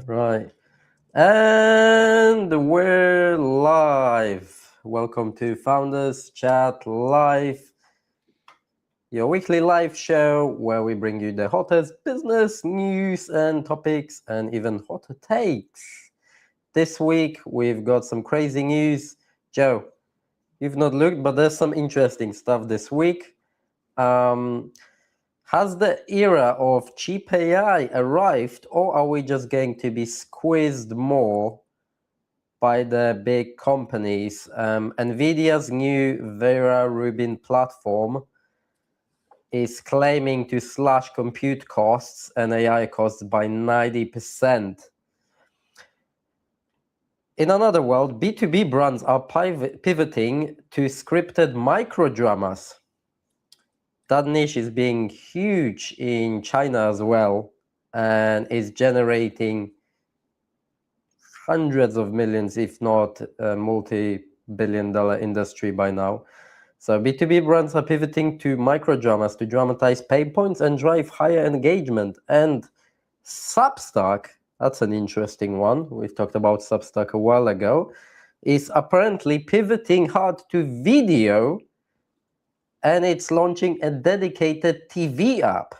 Right. And we're live. Welcome to Founders Chat Live, your weekly live show where we bring you the hottest business news and topics and even hotter takes. This week, we've got some crazy news. Joe, you've not looked, but there's some interesting stuff this week. Has the era of cheap AI arrived, or are we just going to be squeezed more by the big companies? NVIDIA's new Vera Rubin platform is claiming to slash compute costs and AI costs by 90%. In another world, B2B brands are pivoting to scripted micro dramas. That niche is being huge in China as well and is generating hundreds of millions, if not a multi-billion-dollar industry by now. So B2B brands are pivoting to micro dramas to dramatize pain points and drive higher engagement. And Substack, that's an interesting one. We've talked about Substack a while ago, is apparently pivoting hard to video, and it's launching a dedicated TV app.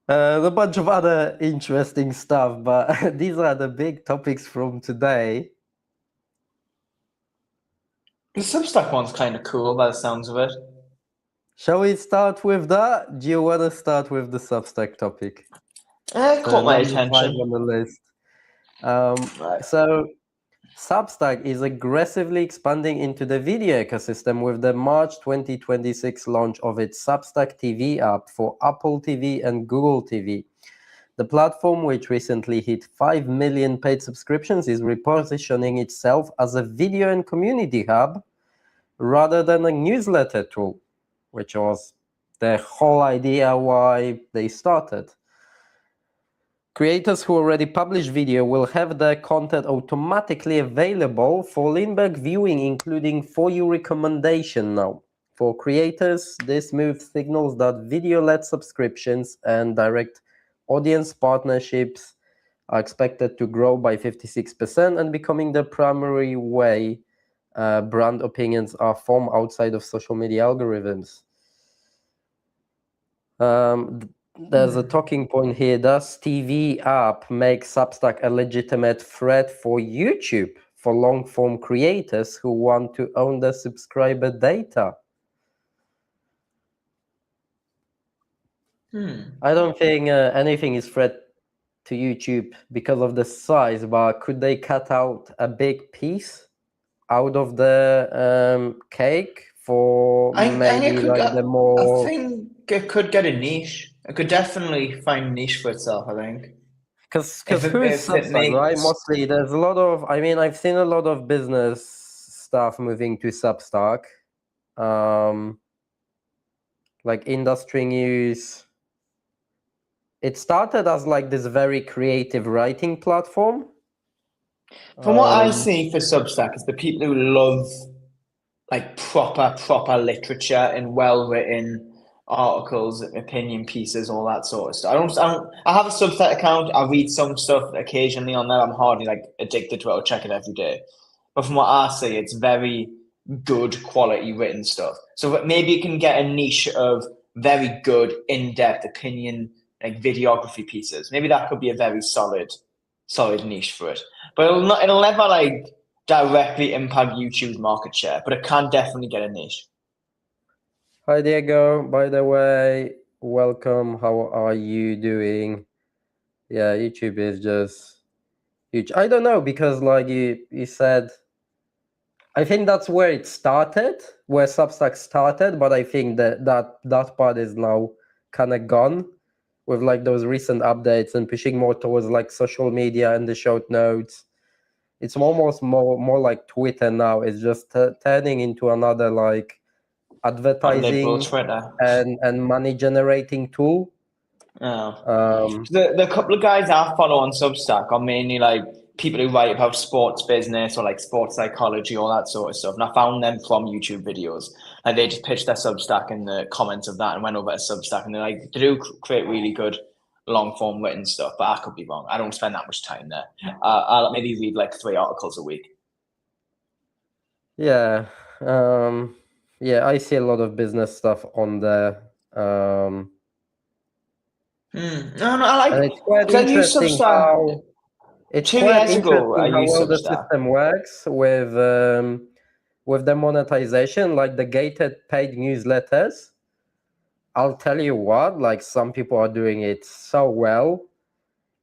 A bunch of other interesting stuff, but these are the big topics from today. The Substack one's kind of cool by the sounds of it. Shall we start with that? Do you want to start with the Substack topic? It caught my attention. On the list. Right. So Substack is aggressively expanding into the video ecosystem with the March 2026 launch of its Substack TV app for Apple TV and Google TV. The platform, which recently hit 5 million paid subscriptions, is repositioning itself as a video and community hub rather than a newsletter tool, which was the whole idea why they started. Creators who already publish video will have their content automatically available for Lindbergh viewing, including For You recommendation now. For creators, this move signals that video-led subscriptions and direct audience partnerships are expected to grow by 56% and becoming the primary way brand opinions are formed outside of social media algorithms. There's a talking point here. Does TV app make Substack a legitimate threat for YouTube for long-form creators who want to own the subscriber data? I don't think anything is threat to YouTube because of the size, but could they cut out a big piece out of the cake for the more? I think it could get a niche. It could definitely find a niche for itself, I think. Because who's Substack, right? Mostly, there's a lot of, I've seen a lot of business stuff moving to Substack. Like industry news. It started as like this very creative writing platform. From what I see for Substack, is the people who love like proper literature and well-written articles, opinion pieces, all that sort of stuff. I have a Substack account. I read some stuff occasionally on there. I'm hardly like addicted to it. I'll check it every day. But from what I see, it's very good quality written stuff. So maybe you can get a niche of very good in-depth opinion, like videography pieces. Maybe that could be a very solid niche for it. But it'll never like directly impact YouTube's market share, but it can definitely get a niche. Hi Diego, by the way, welcome. How are you doing? Yeah, YouTube is just huge. I don't know, because like you said, I think that's where it started, where Substack started, but I think that part is now kind of gone with like those recent updates and pushing more towards like social media and the short notes. It's almost more like Twitter now. It's just turning into another like advertising and money generating tool. The couple of guys I follow on Substack are mainly like people who write about sports business or like sports psychology, all that sort of stuff. And I found them from YouTube videos. Like they just pitched their Substack in the comments of that and went over to Substack, and they're like, they do create really good long form written stuff, but I could be wrong. I don't spend that much time there. I'll maybe read like 3 articles a week. Yeah. Yeah, I see a lot of business stuff on there. No, I like And it's quite because I use interesting Substack how it's 2 quite years ago. I interesting how used well the Substack. system works with the monetization, like the gated paid newsletters. I'll tell you what, like some people are doing it so well.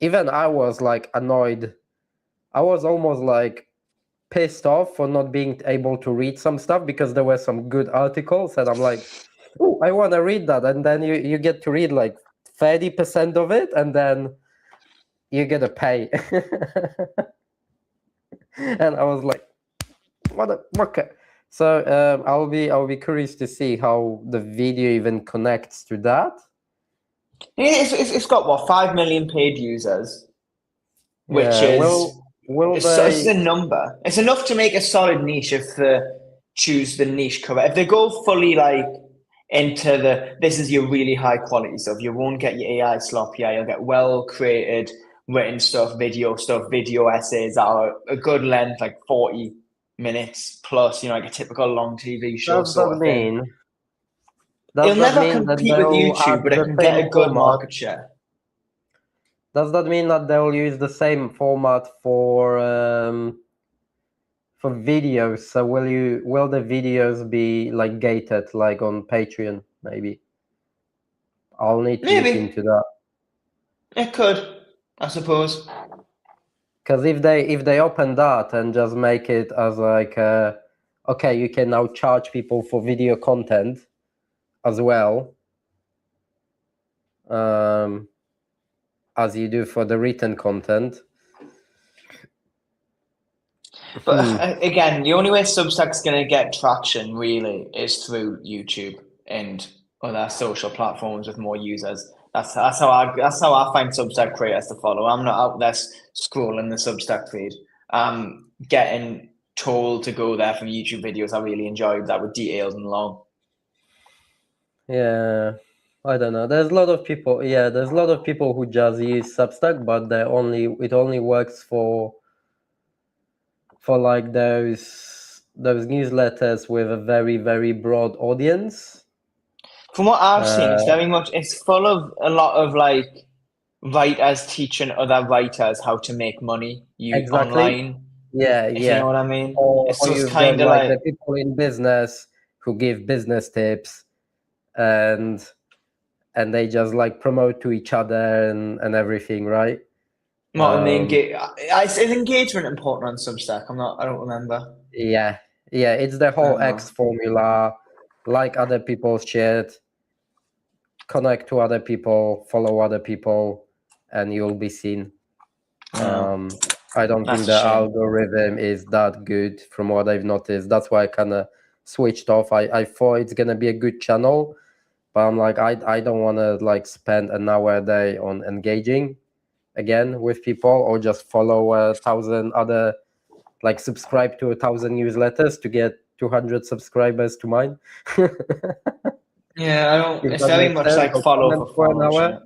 Even I was like annoyed. I was almost like pissed off for not being able to read some stuff because there were some good articles and I'm like, oh, I want to read that. And then you get to read like 30% of it and then you get to pay. And I was like, what? So I'll be curious to see how the video even connects to that. It's got what 5 million paid users, which Yeah, is it's they? a number. It's enough to make a solid niche if they choose the niche correct. If they go fully like into this is your really high quality stuff. You won't get your AI slop. Yeah, you'll get well created written stuff, video essays that are a good length, like 40 minutes plus. You know, like a typical long TV show Does that sort of thing. mean? It'll Does that never mean that compete with they'll YouTube, add but it the can get same a good format? market share. Does that mean that they'll use the same format for videos? So will the videos be like gated, like on Patreon? Maybe I'll need to look into that. It could, I suppose. Because if they open that and just make it as like okay, you can now charge people for video content as well, as you do for the written content. But again, the only way Substack's going to get traction really is through YouTube and other social platforms with more users. That's how I find Substack creators to follow. I'm not out there scrolling the Substack feed. I'm getting told to go there from YouTube videos I really enjoyed that were detailed and long. Yeah, I don't know. There's a lot of people. Yeah, there's a lot of people who just use Substack, but it only works for like those newsletters with a very, very broad audience. From what I've seen, it's full of a lot of like writers teaching other writers how to make money online. Yeah, If yeah. you know what I mean. Or It's just you've got kind of like the like people in business who give business tips, and they just like promote to each other and everything, right? is engagement important on Substack? I don't remember. Yeah, it's the whole X formula. Like other people's shit, connect to other people, follow other people, and you'll be seen. I don't think the algorithm is that good from what I've noticed. That's why I kind of switched off. I thought it's gonna be a good channel, but I'm like, I don't want to like spend an hour a day on engaging again with people, or just follow 1,000 other, like subscribe to 1,000 newsletters to get 200 subscribers to mine. Yeah, I don't. It's very much like follow for an hour.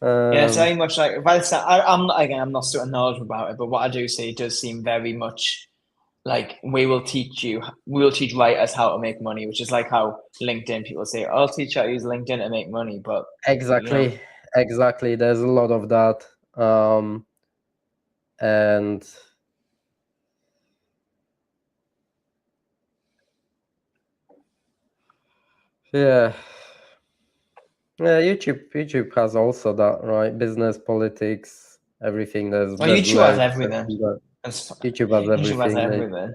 Yeah, it's very much like by the time I'm not so knowledgeable about it, but what I do see does seem very much like we will teach writers how to make money, which is like how LinkedIn people say, I'll teach you how to use LinkedIn to make money. But exactly. There's a lot of that. And yeah, YouTube has also that, right? Business, politics, everything. YouTube has everything. YouTube has everything.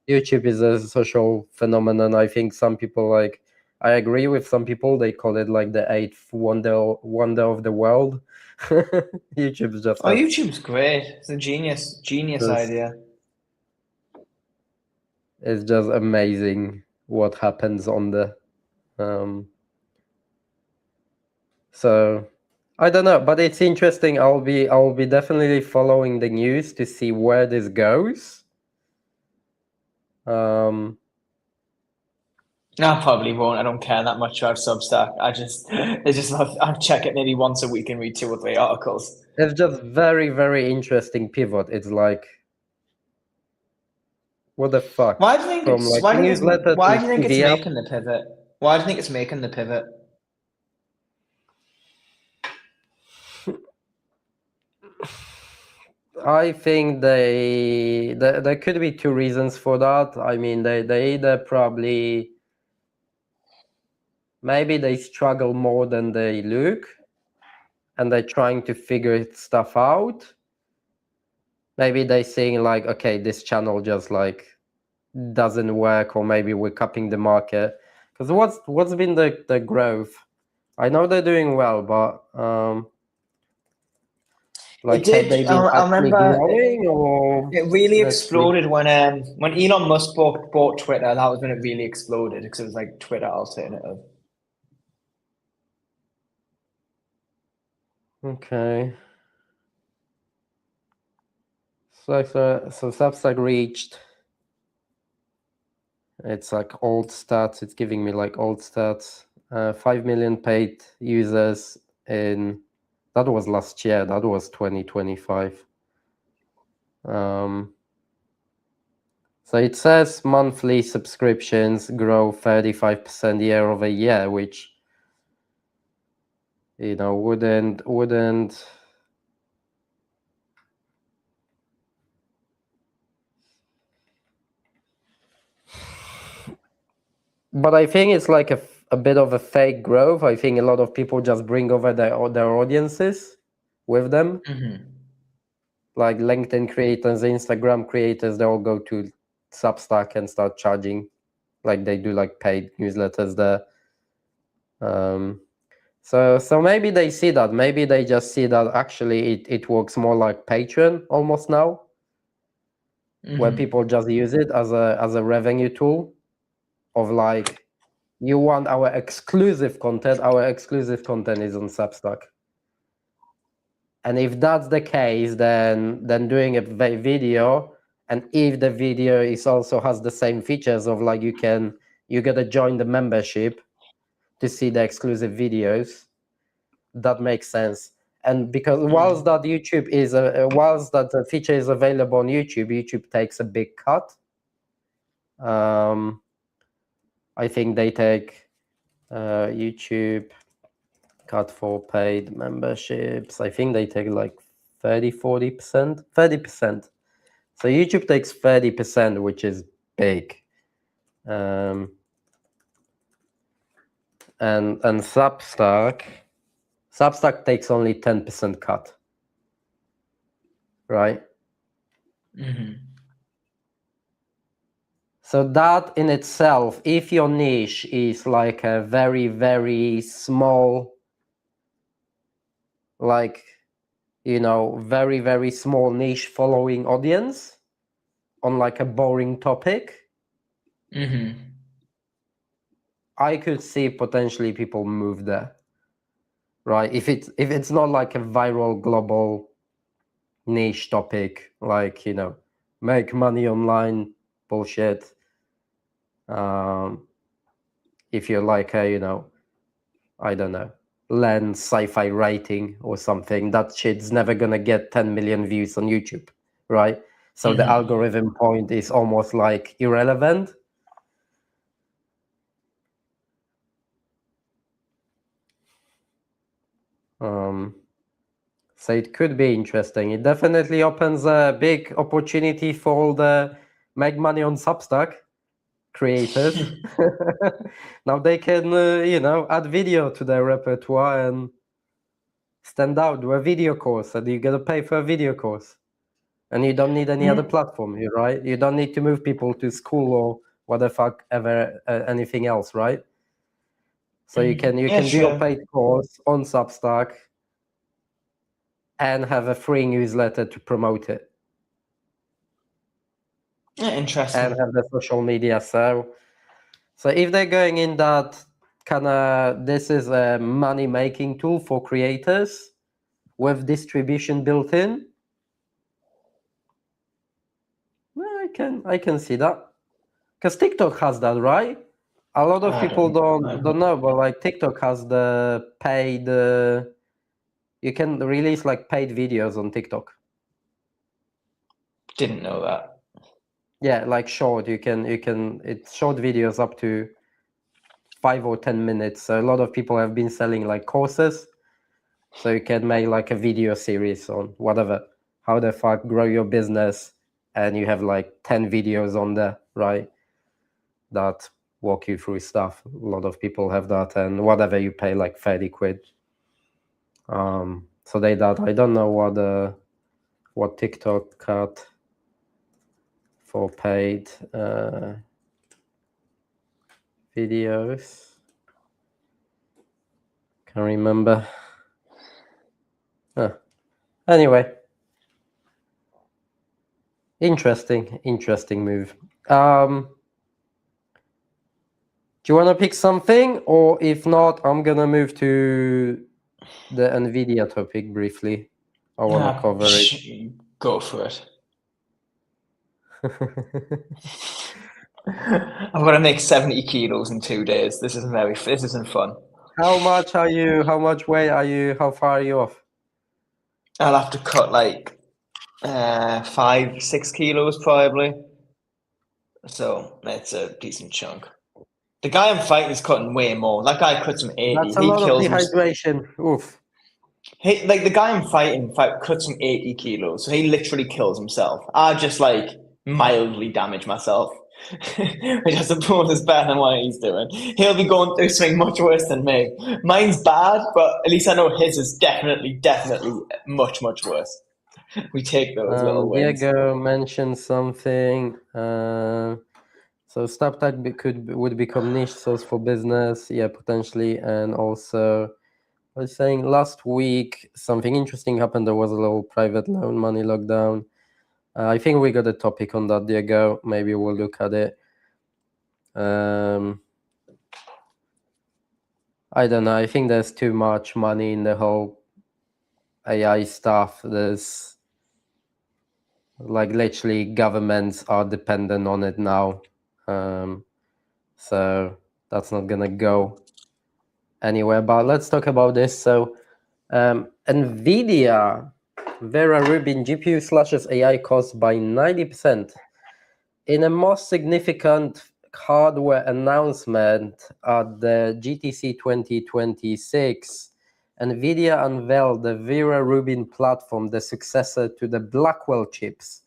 YouTube is a social phenomenon. I think some people I agree with some people. They call it like the eighth wonder of the world. YouTube's just. YouTube's great. It's a genius idea. It's just amazing what happens on the. So I don't know, but it's interesting. I'll be definitely following the news to see where this goes. No, I probably won't. I don't care that much about Substack. I check it maybe once a week and read 2 or 3 articles. It's just very, very interesting pivot. It's like, what the fuck? Why do you think From it's like why do you think it's newsletter why to do you think it's TV app. making the pivot? Why do you think it's making the pivot? I think there could be two reasons for that. I mean, they either probably maybe they struggle more than they look, and they're trying to figure stuff out. Maybe they're saying like, okay, this channel just like doesn't work, or maybe we're capping the market. Because what's been the growth? I know they're doing well, but like, have they been I actually remember growing, or it really let's see. exploded when Elon Musk bought Twitter. That was when it really exploded because it was like Twitter alternative. Okay. So Substack reached. It's like old stats. It's giving me like old stats. 5 million paid users in. That was last year. That was 2025. So it says monthly subscriptions grow 35% year over year, which wouldn't. But I think it's like a bit of a fake growth. I think a lot of people just bring over their audiences with them. Mm-hmm. Like LinkedIn creators, Instagram creators, they all go to Substack and start charging, like they do like paid newsletters there. So maybe they see that. Maybe they just see that actually it works more like Patreon almost now, where people just use it as a revenue tool of like, you want our exclusive content. Our exclusive content is on Substack. And if that's the case, then doing a video, and if the video is also has the same features of like you gotta join the membership to see the exclusive videos, that makes sense. And because whilst that YouTube is whilst that the feature is available on YouTube takes a big cut. I think they take YouTube cut for paid memberships. I think they take like 30%. So YouTube takes 30%, which is big. And Substack takes only 10% cut, right? So that in itself, if your niche is like a very, very small, like, very, very small niche following audience on like a boring topic, I could see potentially people move there, right? If it's not like a viral global niche topic, like, make money online bullshit. If you're like a, I don't know, learn sci-fi writing or something, that shit's never gonna get 10 million views on YouTube, right? So the algorithm point is almost like irrelevant. So it could be interesting. It definitely opens a big opportunity for all the make money on Substack creators. Now they can, add video to their repertoire and stand out, do a video course, and you gotta pay for a video course. And you don't need any other platform, right? You don't need to move people to school or what the fuck ever, anything else, right? So you can do your paid course on Substack and have a free newsletter to promote it. Yeah, interesting. And have the social media. So if they're going in that kind of, this is a money-making tool for creators with distribution built in, well, I can see that. Because TikTok has that, right? A lot of I people don't don't know, but like TikTok has the paid. You can release like paid videos on TikTok. didn't know that. Yeah, like short. You can it's short videos up to 5 or 10 minutes. So a lot of people have been selling like courses. So you can make like a video series on whatever, how the fuck grow your business, and you have like 10 videos on there, right? That walk you through stuff. A lot of people have that, and whatever you pay, like 30 quid. So they that I don't know what TikTok cut for paid videos. Can't remember. Anyway, interesting move. Do you want to pick something, or if not, I'm gonna move to the NVIDIA topic briefly. I want to cover it. Go for it. I'm gonna make 70 kilos in 2 days. This isn't fun. How much weight are you? How far are you off? I'll have to cut like 5-6 kilos probably. So that's a decent chunk. The guy I'm fighting is cutting way more. That guy cuts some 80. That's a lot of dehydration. Oof. The guy I'm fighting cuts some 80 kilos. So he literally kills himself. I just like mildly damage myself. Which I suppose is better than what he's doing. He'll be going through something much worse than me. Mine's bad, but at least I know his is definitely much, much worse. We take those little wins. Diego mentioned something. So Substack would become niche source for business, yeah, potentially. And also, I was saying last week something interesting happened. There was a little private loan money lockdown. I think we got a topic on that, Diego. Maybe we'll look at it. I don't know. I think there's too much money in the whole AI stuff. There's like literally governments are dependent on it now. So that's not gonna go anywhere. But let's talk about this. So NVIDIA Vera Rubin GPU slashes AI costs by 90%. In a most significant hardware announcement at the GTC 2026, NVIDIA unveiled the Vera Rubin platform, the successor to the Blackwell chips.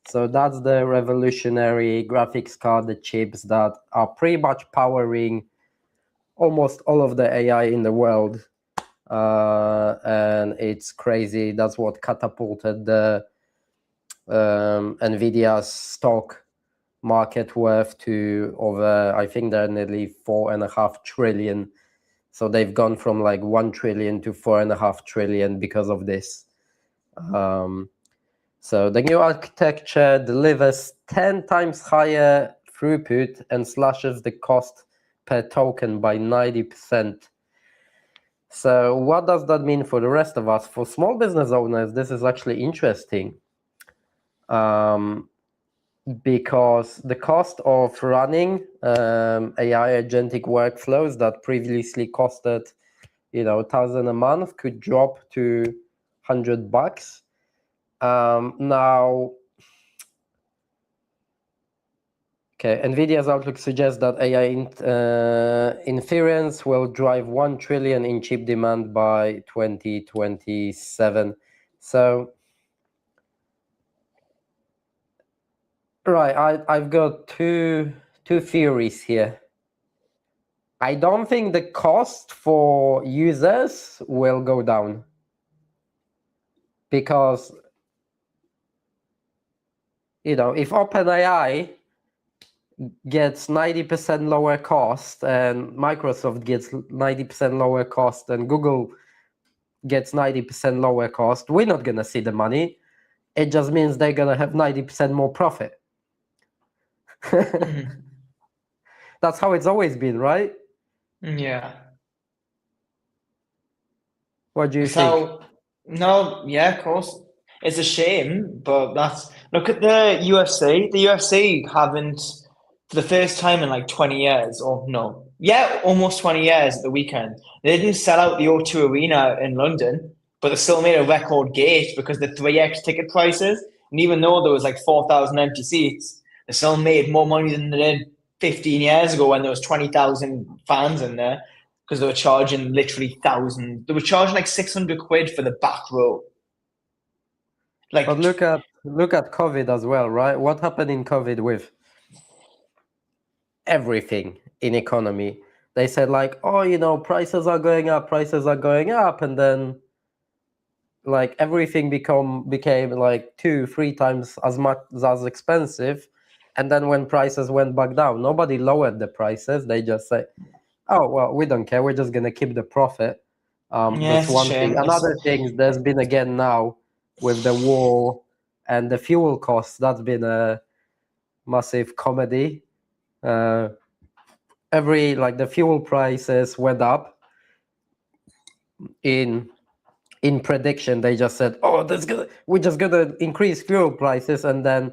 So that's the revolutionary graphics card, the chips that are pretty much powering almost all of the AI in the world. And it's crazy. That's what catapulted the NVIDIA's stock market worth to over, I think they're nearly 4.5 trillion. So they've gone from like 1 trillion to 4.5 trillion because of this. So the new architecture delivers 10 times higher throughput and slashes the cost per token by 90%. So what does that mean for the rest of us? For small business owners, this is actually interesting. Because the cost of running AI agentic workflows that previously costed, $1,000 a month could drop to $100. Now, okay, NVIDIA's outlook suggests that AI inference will drive 1 trillion in chip demand by 2027. So, right, I've got two theories here. I don't think the cost for users will go down because, if OpenAI gets 90% lower cost and Microsoft gets 90% lower cost and Google gets 90% lower cost, we're not going to see the money. It just means they're going to have 90% more profit. That's how it's always been, right? Yeah. What do you think? No, yeah, of course. It's a shame, but look at the UFC. The UFC haven't for the first time in like 20 years, or no, yeah, almost 20 years at the weekend. They didn't sell out the O2 Arena in London, but they still made a record gate because the 3x ticket prices. And even though there was like 4,000 empty seats, they still made more money than they did 15 years ago when there was 20,000 fans in there because they were charging literally thousands. They were charging like 600 quid for the back row. Like, But look at COVID as well, right? What happened in COVID with everything in economy? They said like, oh, you know, prices are going up, and then like everything became like 2-3 times as much as expensive. And then when prices went back down, nobody lowered the prices. They just say, oh well, we don't care, we're just gonna keep the profit. yeah, That's it's a one shame. thing. Another thing, there's been again now with the war and the fuel costs, that's been a massive comedy. The fuel prices went up. In prediction, they just said, oh, we're just gonna increase fuel prices, and then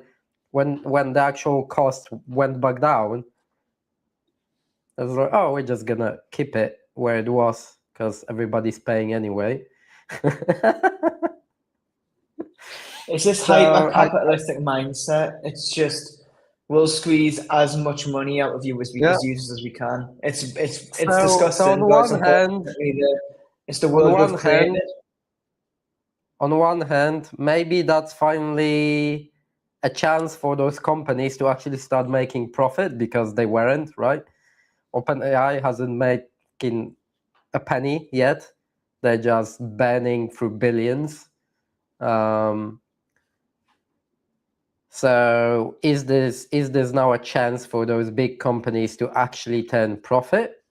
when the actual cost went back down, it was like, oh, we're just gonna keep it where it was because everybody's paying anyway. It's this So hyper-capitalistic mindset. It's just we'll squeeze as much money out of you as yeah. users as we can. It's So disgusting, but it's unfortunately it's the world we've created. On one hand, maybe that's finally a chance for those companies to actually start making profit because they weren't, right? OpenAI hasn't making a penny yet. They're just burning through billions. So is this now a chance for those big companies to actually turn profit?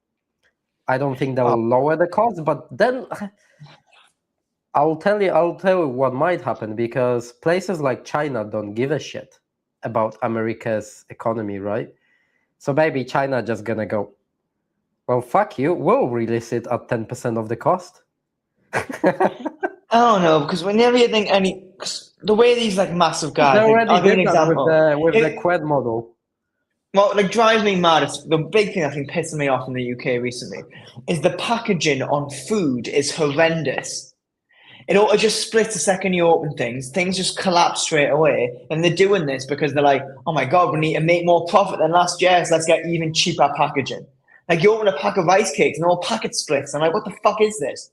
I don't think they'll lower the cost, but then I'll tell you what might happen, because places like China don't give a shit about America's economy, right? So maybe China just gonna go, well, fuck you, we'll release it at 10% of the cost. I don't know, because whenever you think the way these like massive guys, They already I'll give you did an that example. with the Quad model. Well, like drives me mad. It's the big thing I think pissing me off in the UK recently is the packaging on food is horrendous. It just splits the second you open things. Things just collapse straight away. And they're doing this because they're like, oh my God, we need to make more profit than last year, so let's get even cheaper packaging. Like you open a pack of rice cakes and all packet splits. I'm like, what the fuck is this?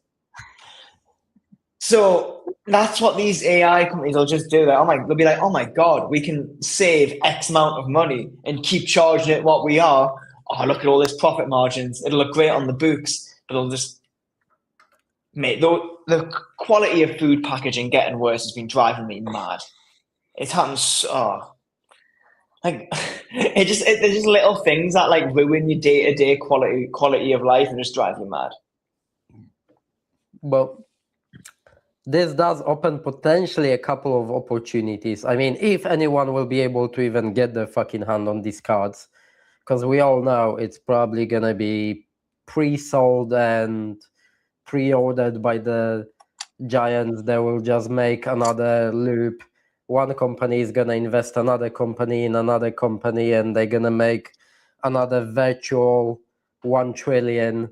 So that's what these AI companies will just do. They'll be like, oh my God, we can save X amount of money and keep charging it what we are. Oh, look at all this profit margins. It'll look great on the books, but it'll just mate, the quality of food packaging getting worse has been driving me mad. It happens. Like there's just little things that like ruin your day to day quality of life and just drive you mad. Well, this does open potentially a couple of opportunities. I mean, if anyone will be able to even get their fucking hand on these cards, because we all know it's probably gonna be pre-sold and pre-ordered by the giants. They will just make another loop. One company is gonna invest another company in another company, and they're gonna make another virtual 1 trillion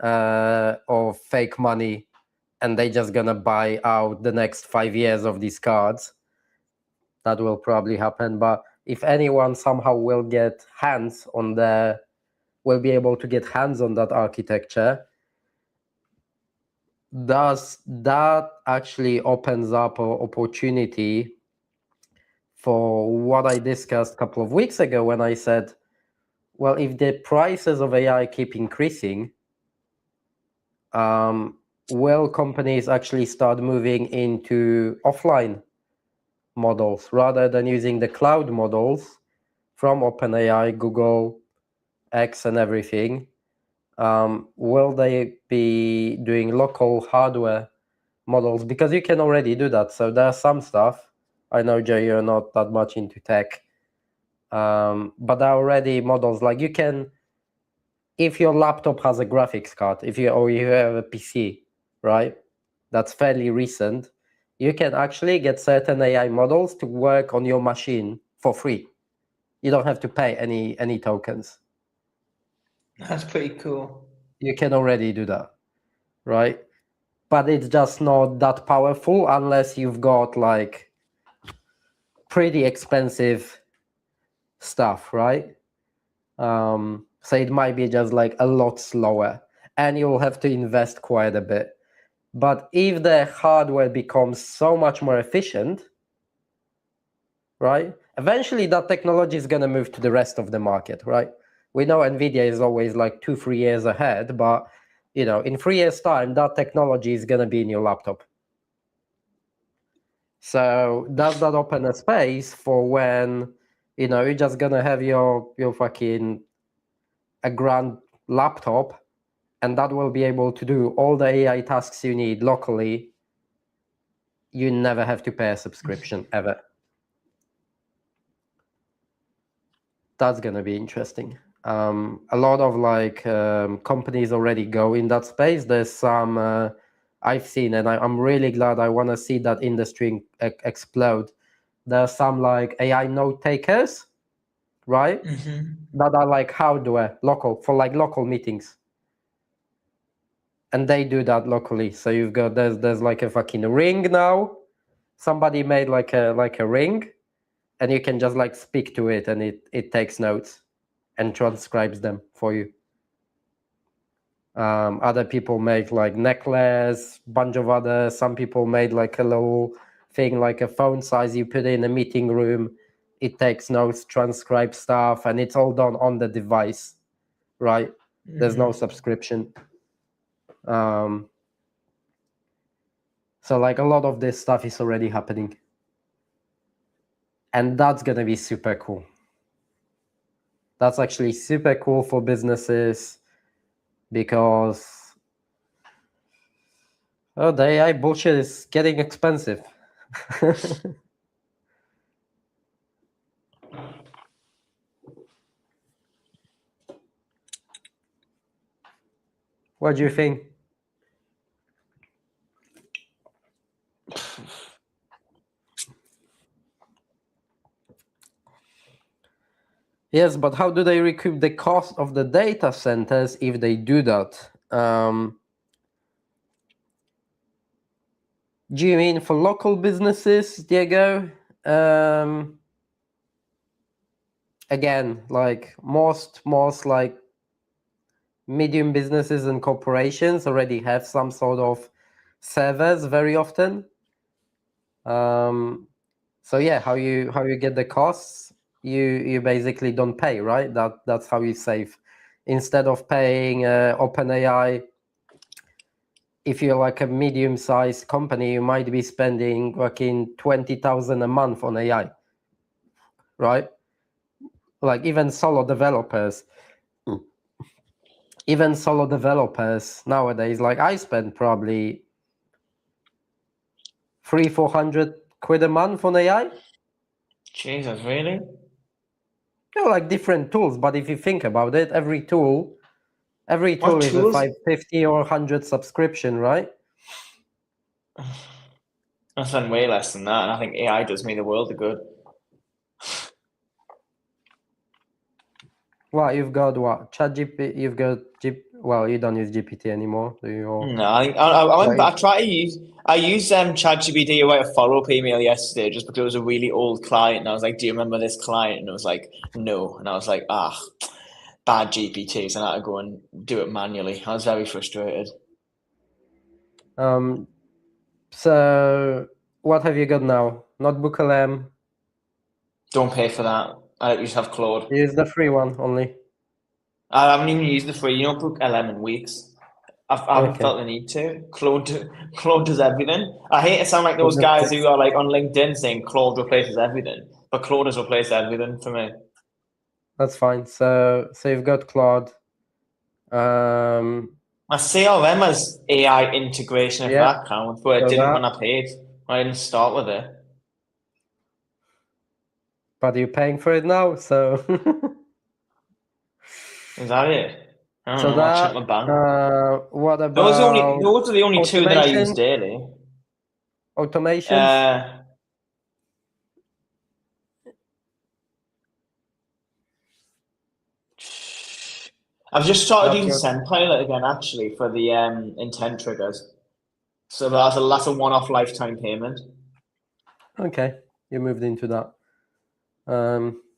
of fake money, and they're just gonna buy out the next 5 years of these cards. That will probably happen. But if anyone somehow will be able to get hands on that architecture, that actually opens up an opportunity for what I discussed a couple of weeks ago when I said, well, if the prices of AI keep increasing, will companies actually start moving into offline models rather than using the cloud models from OpenAI, Google, X, and everything? Will they be doing local hardware models? Because you can already do that. So there's some stuff. I know, Jay, you're not that much into tech, but there are already models like you can, if your laptop has a graphics card, or you have a PC, right? That's fairly recent. You can actually get certain AI models to work on your machine for free. You don't have to pay any tokens. That's pretty cool. You can already do that, right? But it's just not that powerful unless you've got like pretty expensive stuff, right? So it might be just like a lot slower, and you'll have to invest quite a bit. But if the hardware becomes so much more efficient, right? Eventually that technology is going to move to the rest of the market, right? We know NVIDIA is always like 2-3 years ahead, but in 3 years' time, that technology is going to be in your laptop. So does that open a space for when, you're just going to have your fucking a grand laptop, and that will be able to do all the AI tasks you need locally. You never have to pay a subscription ever. That's going to be interesting. A lot of companies already go in that space. There's some I've seen, and I'm really glad. I want to see that industry explode. There are some like AI note takers, right? That are like hardware local meetings, and they do that locally. So you've got there's like a fucking ring now. Somebody made like a ring, and you can just like speak to it, and it takes notes and transcribes them for you. Other people make like necklace, bunch of other. Some people made like a little thing, like a phone size. You put it in a meeting room, it takes notes, transcribes stuff, and it's all done on the device, right? There's no subscription. So like a lot of this stuff is already happening, and that's gonna be super cool. That's actually super cool for businesses, because the AI bullshit is getting expensive. What do you think? Yes, but how do they recoup the cost of the data centers if they do that? Do you mean for local businesses, Diego? Again, like most like medium businesses and corporations already have some sort of servers very often. So yeah, how you get the costs? You basically don't pay, right? That's how you save. Instead of paying OpenAI, if you're like a medium-sized company, you might be spending fucking 20,000 a month on AI, right? Like even solo developers nowadays, like I spend probably 300-400 quid a month on AI. Jesus, really? Like different tools, but if you think about it, every tool is a 550 or 100 subscription, right? I spend way less than that, and I think AI does me the world of good. Well, you've got what? ChatGPT. You've got well, you don't use GPT anymore, do you? Or... No, I try to use. I used ChatGPT to write a follow-up email yesterday just because it was a really old client, and I was like, "Do you remember this client?" And it was like, "No," and I was like, bad GPT, so I had to go and do it manually. I was very frustrated. So what have you got now? Notebook LM. Don't pay for that. I just have Claude. Use the free one only. I haven't even used the free Notebook LM in weeks. I haven't felt the need to. Claude does everything. I hate to sound like those guys who are like on LinkedIn saying Claude replaces everything, but Claude has replaced everything for me. That's fine. So you've got Claude. My CRM has AI integration if that counts, but it didn't when I paid. I didn't start with it. But you're paying for it now, so. Is that it? I don't know. I'll check my bank. What about those are the only two that I use daily. Automations? I've just started That's using good. SendPilot again, actually, for the intent triggers. So that's a one-off lifetime payment. Okay, you moved into that.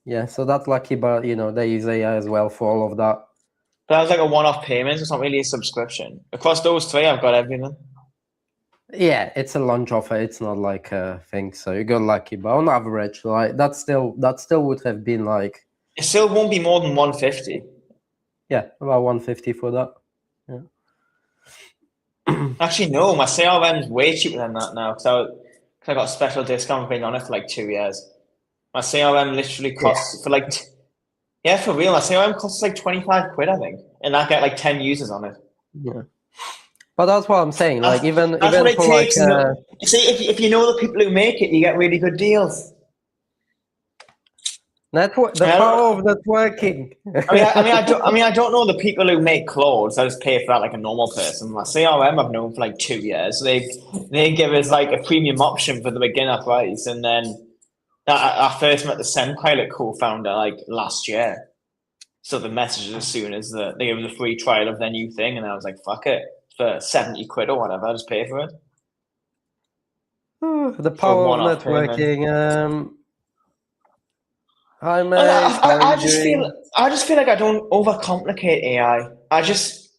Yeah, so that's lucky, but they use AI as well for all of that. But that's like a one-off payment. It's not really a subscription. Across those three, I've got everything. Yeah, it's a launch offer. It's not like a thing. So you got lucky, but on average, like that still would have been like, It still won't be more than 150. yeah, about 150 for that. Yeah. Actually, no, my CRM's way cheaper than that now because I got a special discount for being on it for like 2 years. My CRM literally costs for like, yeah, for real, my CRM costs like 25 quid, I think. And I get like 10 users on it. Yeah. But that's what I'm saying. Like even That's what it for like takes. See, if you know the people who make it, you get really good deals. network, the power of networking. I don't know the people who make clothes. I just pay for that like a normal person. My CRM I've known for like 2 years. They give us like a premium option for the beginner price, and then I first met the SendPilot co-founder like last year. So the messages as soon as they gave us a free trial of their new thing, and I was like, "Fuck it, for 70 quid or whatever, I just pay for it." The For a power of one-off payment. networking. Hi mate, how are I you just doing? feel like I don't overcomplicate AI.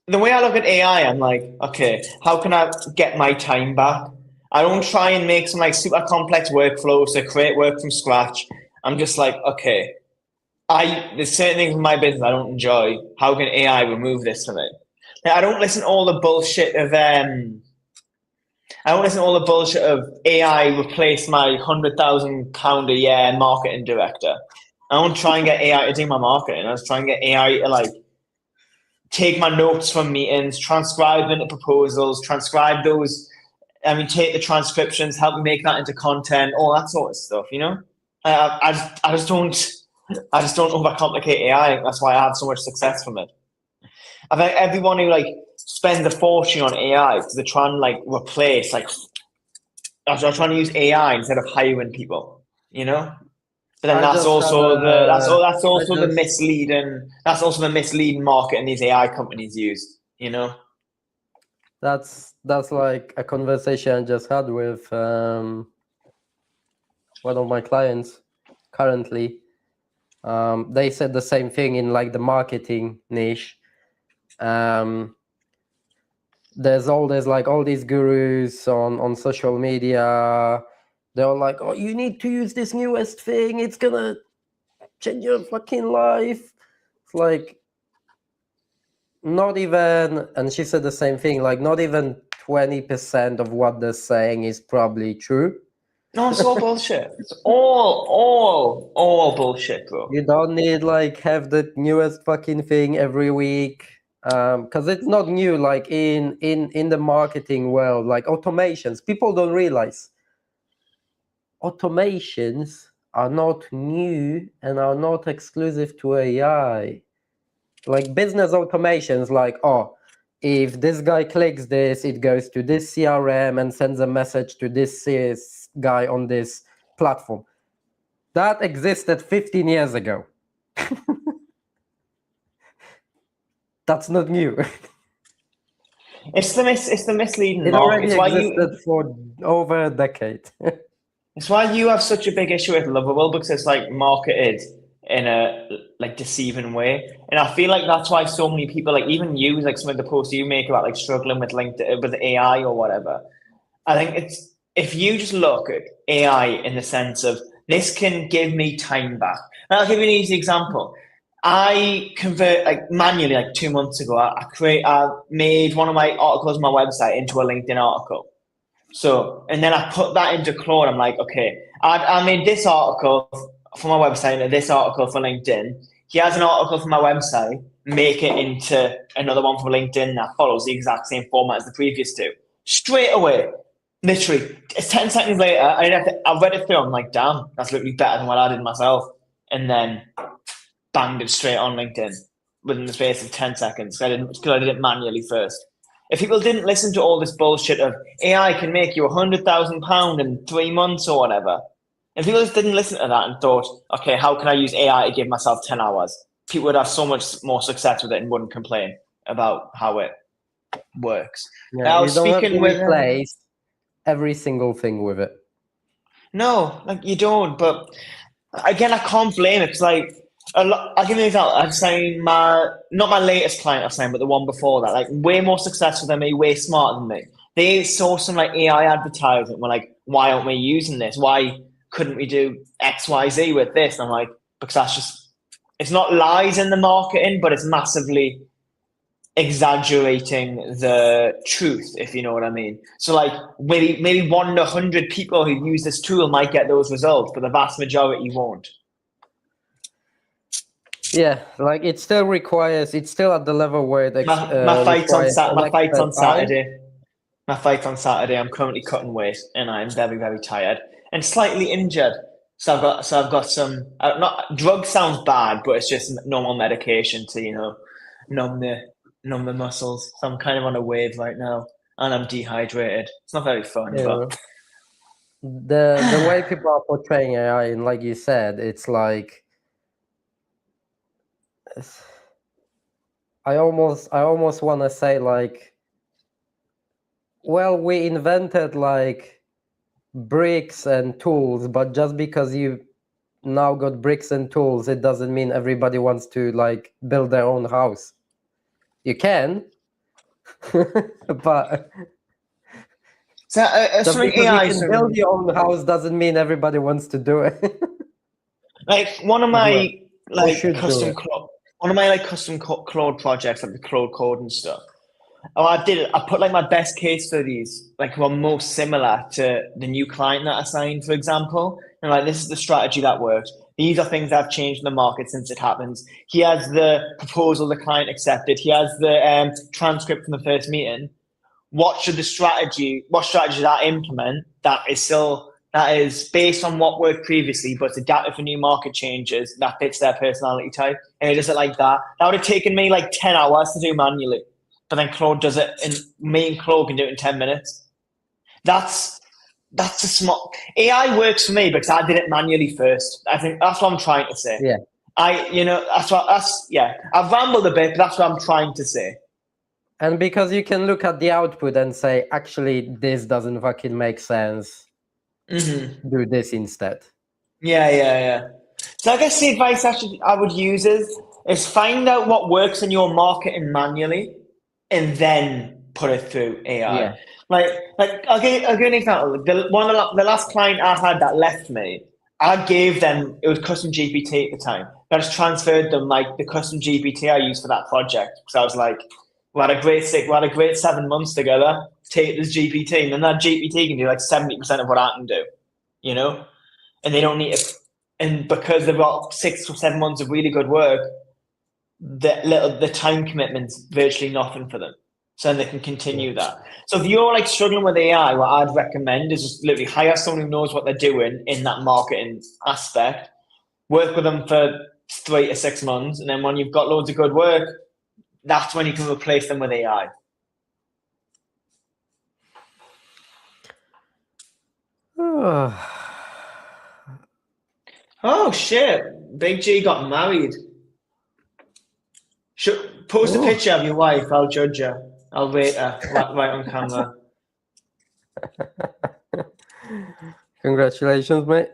The way I look at AI, I'm like, okay, how can I get my time back? I don't try and make some like super complex workflows to create work from scratch. I'm just like, okay, there's certain things in my business I don't enjoy. How can AI remove this from it? I don't listen to all the bullshit of I don't listen to all the bullshit of AI replace my £100,000 a year marketing director. I don't try and get AI to do my marketing. I just try and get AI to like take my notes from meetings, transcribe them into proposals, transcribe those. I mean, take the transcriptions, help me make that into content, all that sort of stuff. I just don't overcomplicate AI. That's why I have so much success from it. I think everyone who like spends a fortune on AI because they're trying to like replace like I'm trying to use AI instead of hiring people. But then I that's just had also a. that's I also the just misleading marketing these AI companies use. that's like a conversation I just had with one of my clients currently. They said the same thing in like the marketing niche. There's all these gurus on social media. They're like, oh, you need to use this newest thing. It's gonna change your fucking life. It's like not even, and she said the same thing, like not even 20% of what they're saying is probably true. No, it's all bullshit. It's all bullshit, bro. You don't need like have the newest fucking thing every week. Because it's not new, like in the marketing world, like automations. People don't realize automations are not new and are not exclusive to AI. Like business automations, like, oh, if this guy clicks this, it goes to this CRM and sends a message to this guy on this platform. That existed 15 years ago. That's not new. It's the misleading It market. already existed for over a decade. It's why you have such a big issue with Lovable because it's like marketed in a like deceiving way, and I feel like that's why so many people like even you like some of the posts you make about like struggling with LinkedIn with AI or whatever. I think it's if you just look at AI in the sense of this can give me time back. And I'll give you an easy example. I convert like manually like 2 months ago. I made one of my articles on my website into a LinkedIn article. So, and then I put that into Claude. I'm like, okay, I made this article for my website and this article for LinkedIn. He has an article for my website, make it into another one for LinkedIn that follows the exact same format as the previous two. Straight away, literally, it's 10 seconds later, I read it through. I'm like, damn, that's literally better than what I did myself. And then banged it straight on LinkedIn within the space of 10 seconds. Because I did it manually first. If people didn't listen to all this bullshit of AI can make you £100,000 in 3 months or whatever, if people just didn't listen to that and thought, okay, how can I use AI to give myself 10 hours? people would have so much more success with it and wouldn't complain about how it works. Yeah, you don't have to replace every single thing with it. No, like you don't. But again, I can't blame it because like I'll give you an example. I've signed not my latest client I've signed, but the one before that, like way more successful than me, way smarter than me. They saw some like AI advertisement and were like, why aren't we using this? Why couldn't we do XYZ with this? And I'm like, because that's just, it's not lies in the marketing, but it's massively exaggerating the truth, if you know what I mean. So like maybe 1 to 100 people who use this tool might get those results, but the vast majority won't. Yeah, like it still requires. It's still at the level where it my fight's on Saturday. My fight's on Saturday. I'm currently cutting weight, and I'm very, very tired and slightly injured. So I've got some. Not drug sounds bad, but it's just normal medication to numb the muscles. So I'm kind of on a wave right now, and I'm dehydrated. It's not very fun, but the way people are portraying AI, and like you said, it's like I almost want to say like, well, we invented like bricks and tools, but just because you now got bricks and tools, it doesn't mean everybody wants to like build their own house. You can, but so just because AI you can build your own house doesn't mean everybody wants to do it. Like one of my custom Claude projects, like the Claude code and stuff. I put like my best case studies, like were most similar to the new client that I signed, for example. And like, this is the strategy that works. These are things that have changed in the market since it happens. He has the proposal the client accepted. He has the transcript from the first meeting. What strategy did I implement that is based on what worked previously, but it's adapted for new market changes that fits their personality type? And he does it like that. That would have taken me like 10 hours to do manually. But then Claude does it, and me and Claude can do it in 10 minutes. That's a smart AI works for me because I did it manually first. I think that's what I'm trying to say. Yeah. I've rambled a bit, but that's what I'm trying to say. And because you can look at the output and say, actually, this doesn't fucking make sense. Mm-hmm. Do this instead. Yeah. So I guess the advice I would use is find out what works in your marketing manually, and then put it through AI. Yeah. Like I'll give you an example. The last client I had that left me, I gave them, it was custom GPT at the time. I just transferred them like the custom GPT I used for that project. So I was like, we had a great 7 months together. Take this GPT, and then that GPT can do like 70% of what I can do, and they don't need it. And because they've got 6 or 7 months of really good work, the time commitment's virtually nothing for them. So then they can continue that. So if you're like struggling with AI, what I'd recommend is just literally hire someone who knows what they're doing in that marketing aspect, work with them for 3 to 6 months, and then when you've got loads of good work, that's when you can replace them with AI. Oh shit! Big G got married. Post a picture of your wife. I'll judge her. I'll rate her right on camera. Congratulations, mate.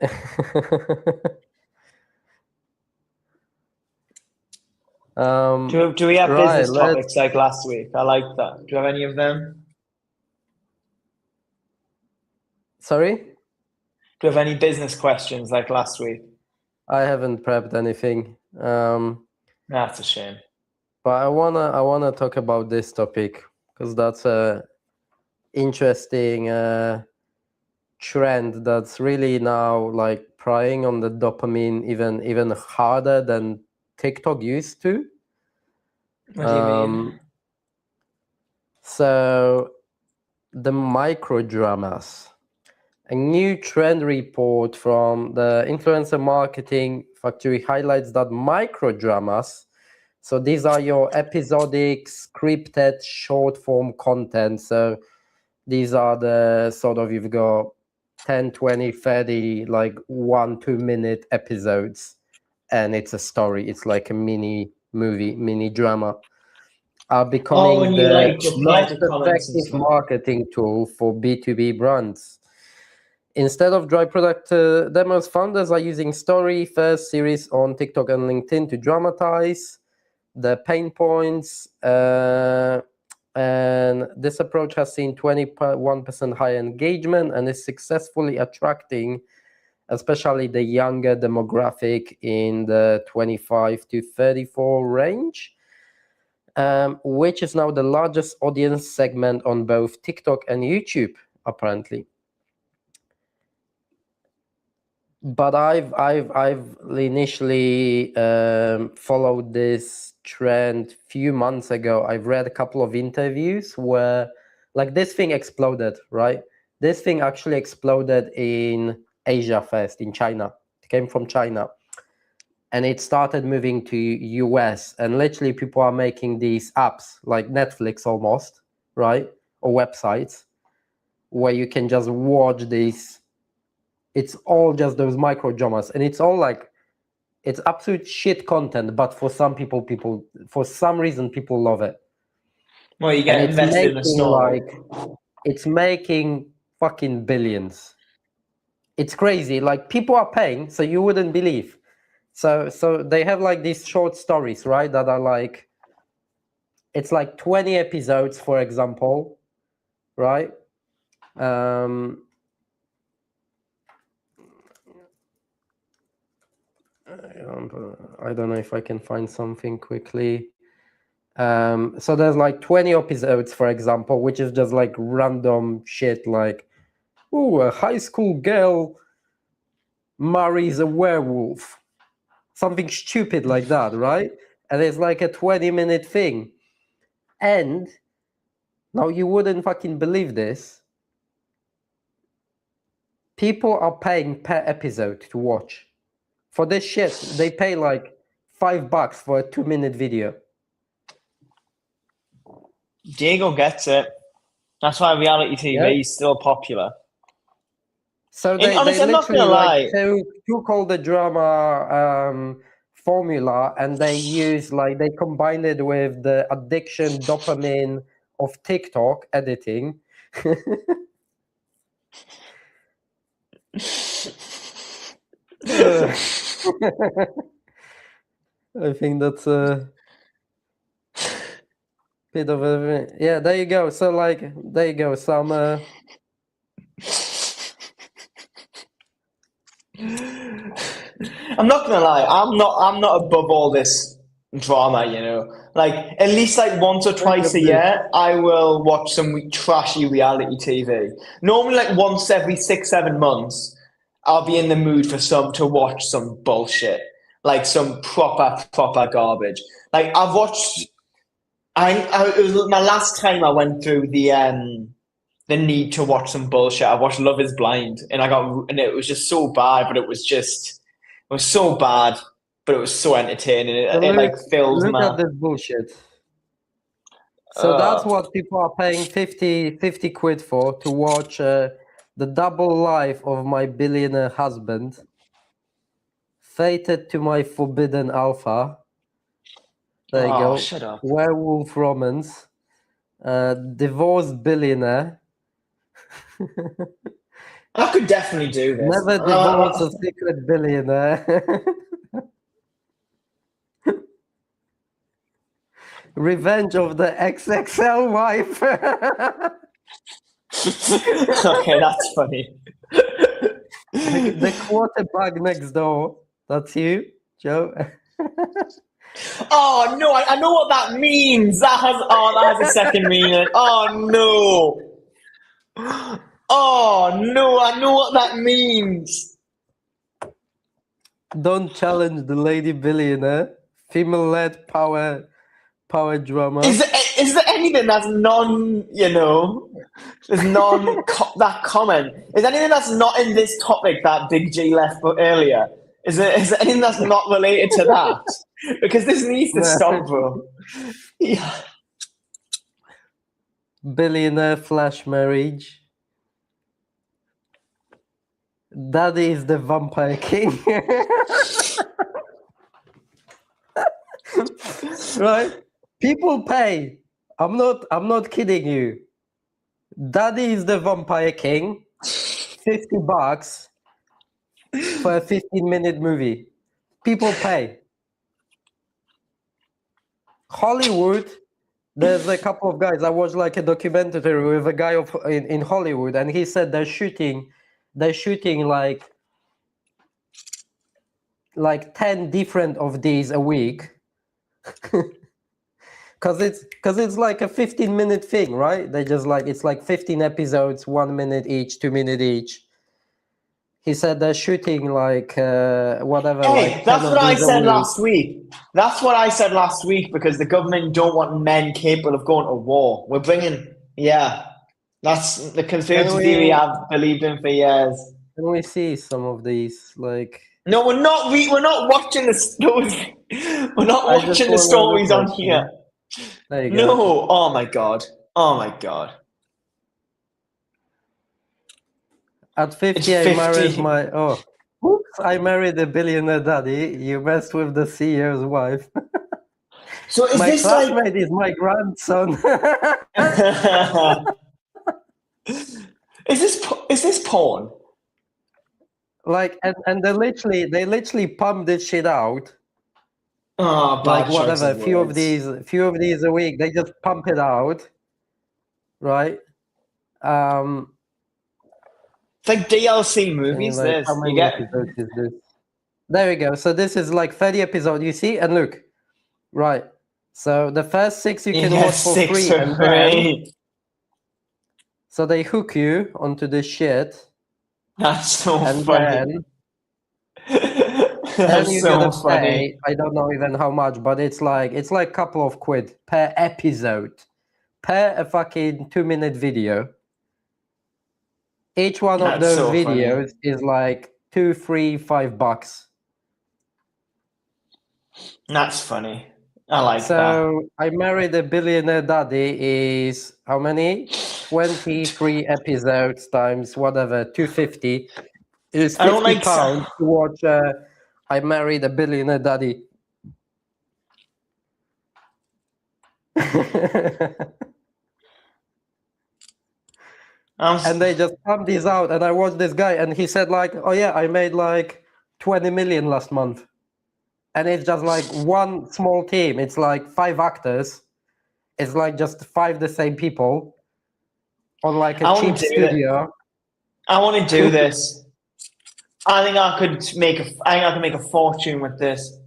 Do we have business topics like last week? I like that. Do you have any of them? Sorry? Do you have any business questions like last week? I haven't prepped anything. That's a shame. But I wanna talk about this topic because that's a interesting trend that's really now like preying on the dopamine even harder than TikTok used to. What do you mean? So the micro dramas. A new trend report from the Influencer Marketing Factory highlights that micro dramas, so these are your episodic, scripted, short form content. So these are the sort of, you've got 10, 20, 30, like 1-2 minute episodes and it's a story. It's like a mini movie, mini drama, are becoming and you the like reply most to comments and effective stuff. marketing tool for B2B brands. Instead of dry product demos, founders are using story-first series on TikTok and LinkedIn to dramatize the pain points. And this approach has seen 21% higher engagement and is successfully attracting especially the younger demographic in the 25 to 34 range, which is now the largest audience segment on both TikTok and YouTube, apparently. But I've initially followed this trend few months ago. I've read a couple of interviews where like this thing exploded, right? This thing actually exploded in Asia first, in China. It came from China. And it started moving to US, and literally people are making these apps like Netflix almost, right? Or websites where you can just watch these. It's all just those micro dramas, and it's all like, it's absolute shit content, but for some people, for some reason, people love it. Well, you get And it's invested in a making story. it's making fucking billions. It's crazy. Like people are paying, so you wouldn't believe. So they have like these short stories, right? That are like, it's like 20 episodes, for example, right? I don't know if I can find something quickly. So there's like 20 episodes, for example, which is just like random shit like, oh, a high school girl marries a werewolf. Something stupid like that, right? And it's like a 20-minute thing. And now you wouldn't fucking believe this. People are paying per episode to watch. For this shit, they pay like $5 for a 2-minute video. Diego gets it. That's why reality TV is still popular. So they honestly, I'm not literally gonna lie. took all the drama formula, and they they combined it with the addiction dopamine of TikTok editing. I think that's a bit of a, yeah, there you go. So like, there you go. Some I'm not gonna lie, I'm not above all this drama, you know. Like at least like once or twice a year, I will watch some trashy reality TV. Normally, like once every 6-7 months, I'll be in the mood for to watch some bullshit, like some proper garbage. Like I've watched. It was my last time I went through the need to watch some bullshit. I watched Love Is Blind, and it was just so bad, but it was so bad, but it was so entertaining. It like filled look my. at this bullshit. So that's what people are paying 50 quid for, to watch the double life of my billionaire husband, fated to my forbidden alpha. There you go. Shut up. Werewolf romance. Divorced billionaire. I could definitely do this. Never divorce a secret billionaire. Revenge of the XXL wife. Okay, that's funny. The quarterback next door. That's you, Joe. Oh no, I know what that means. That has a second meaning. Oh no. Oh no, I know what that means. Don't challenge the lady billionaire. Female-led power drama. Is there anything that's that comment? Is there anything that's not in this topic that Big G left earlier? Is there anything that's not related to that? Because this needs to stop, bro. Yeah. Billionaire flash marriage. Daddy is the vampire king. Right? People pay. I'm not kidding you. Daddy is the Vampire King. $50 for a 15-minute movie. People pay. Hollywood, there's a couple of guys. I watched like a documentary with a guy in Hollywood, and he said they're shooting like 10 different of these a week. Cause it's like a 15-minute thing, right? They just like, it's like 15 episodes, 1 minute each, 2 minute each. He said they're shooting like whatever. Hey, like that's 10 what of I these a said week. last week. That's what I said last week because the government don't want men capable of going to war. We're bringing, yeah, that's the conspiracy theory I've believed in for years. Can we see some of these? Like, no, we're not. We're not watching the stories. We're not I just watching the wanna stories look on at here. them. There you go. No. Oh my god. Oh my god. At 50, I married my. Oh, oops! I married a billionaire daddy. You messed with the CEO's wife. So is my this classmate is my grandson. is this porn? Like, and they literally pump this shit out. Oh, Like bad choice whatever, of words. few of these a week. They just pump it out, right? It's like DLC Can you movies. like This how you many get. episodes is this? There we go. So this is like 30 episodes. You see, and look, right. So the first 6 you You can get watch for 6 free, for and free. then so they hook you onto this shit, That's so and funny. then That's you so gotta funny. pay. I don't know even how much, but it's like a couple of quid per episode, per a fucking 2-minute video. Each one of That's those so videos funny. is like $2, $3, $5. That's funny. I like that. So I married a billionaire daddy is how many? 23 episodes times whatever, 250 is I don't 50 like. pounds to watch I married a billionaire daddy. And they just pump these out, and I watched this guy, and he said like, oh yeah, I made like 20 million last month. And it's just like one small team. It's like 5 actors. It's like just 5 the same people on like a cheap studio. I want to do this. I think I could make a fortune with this.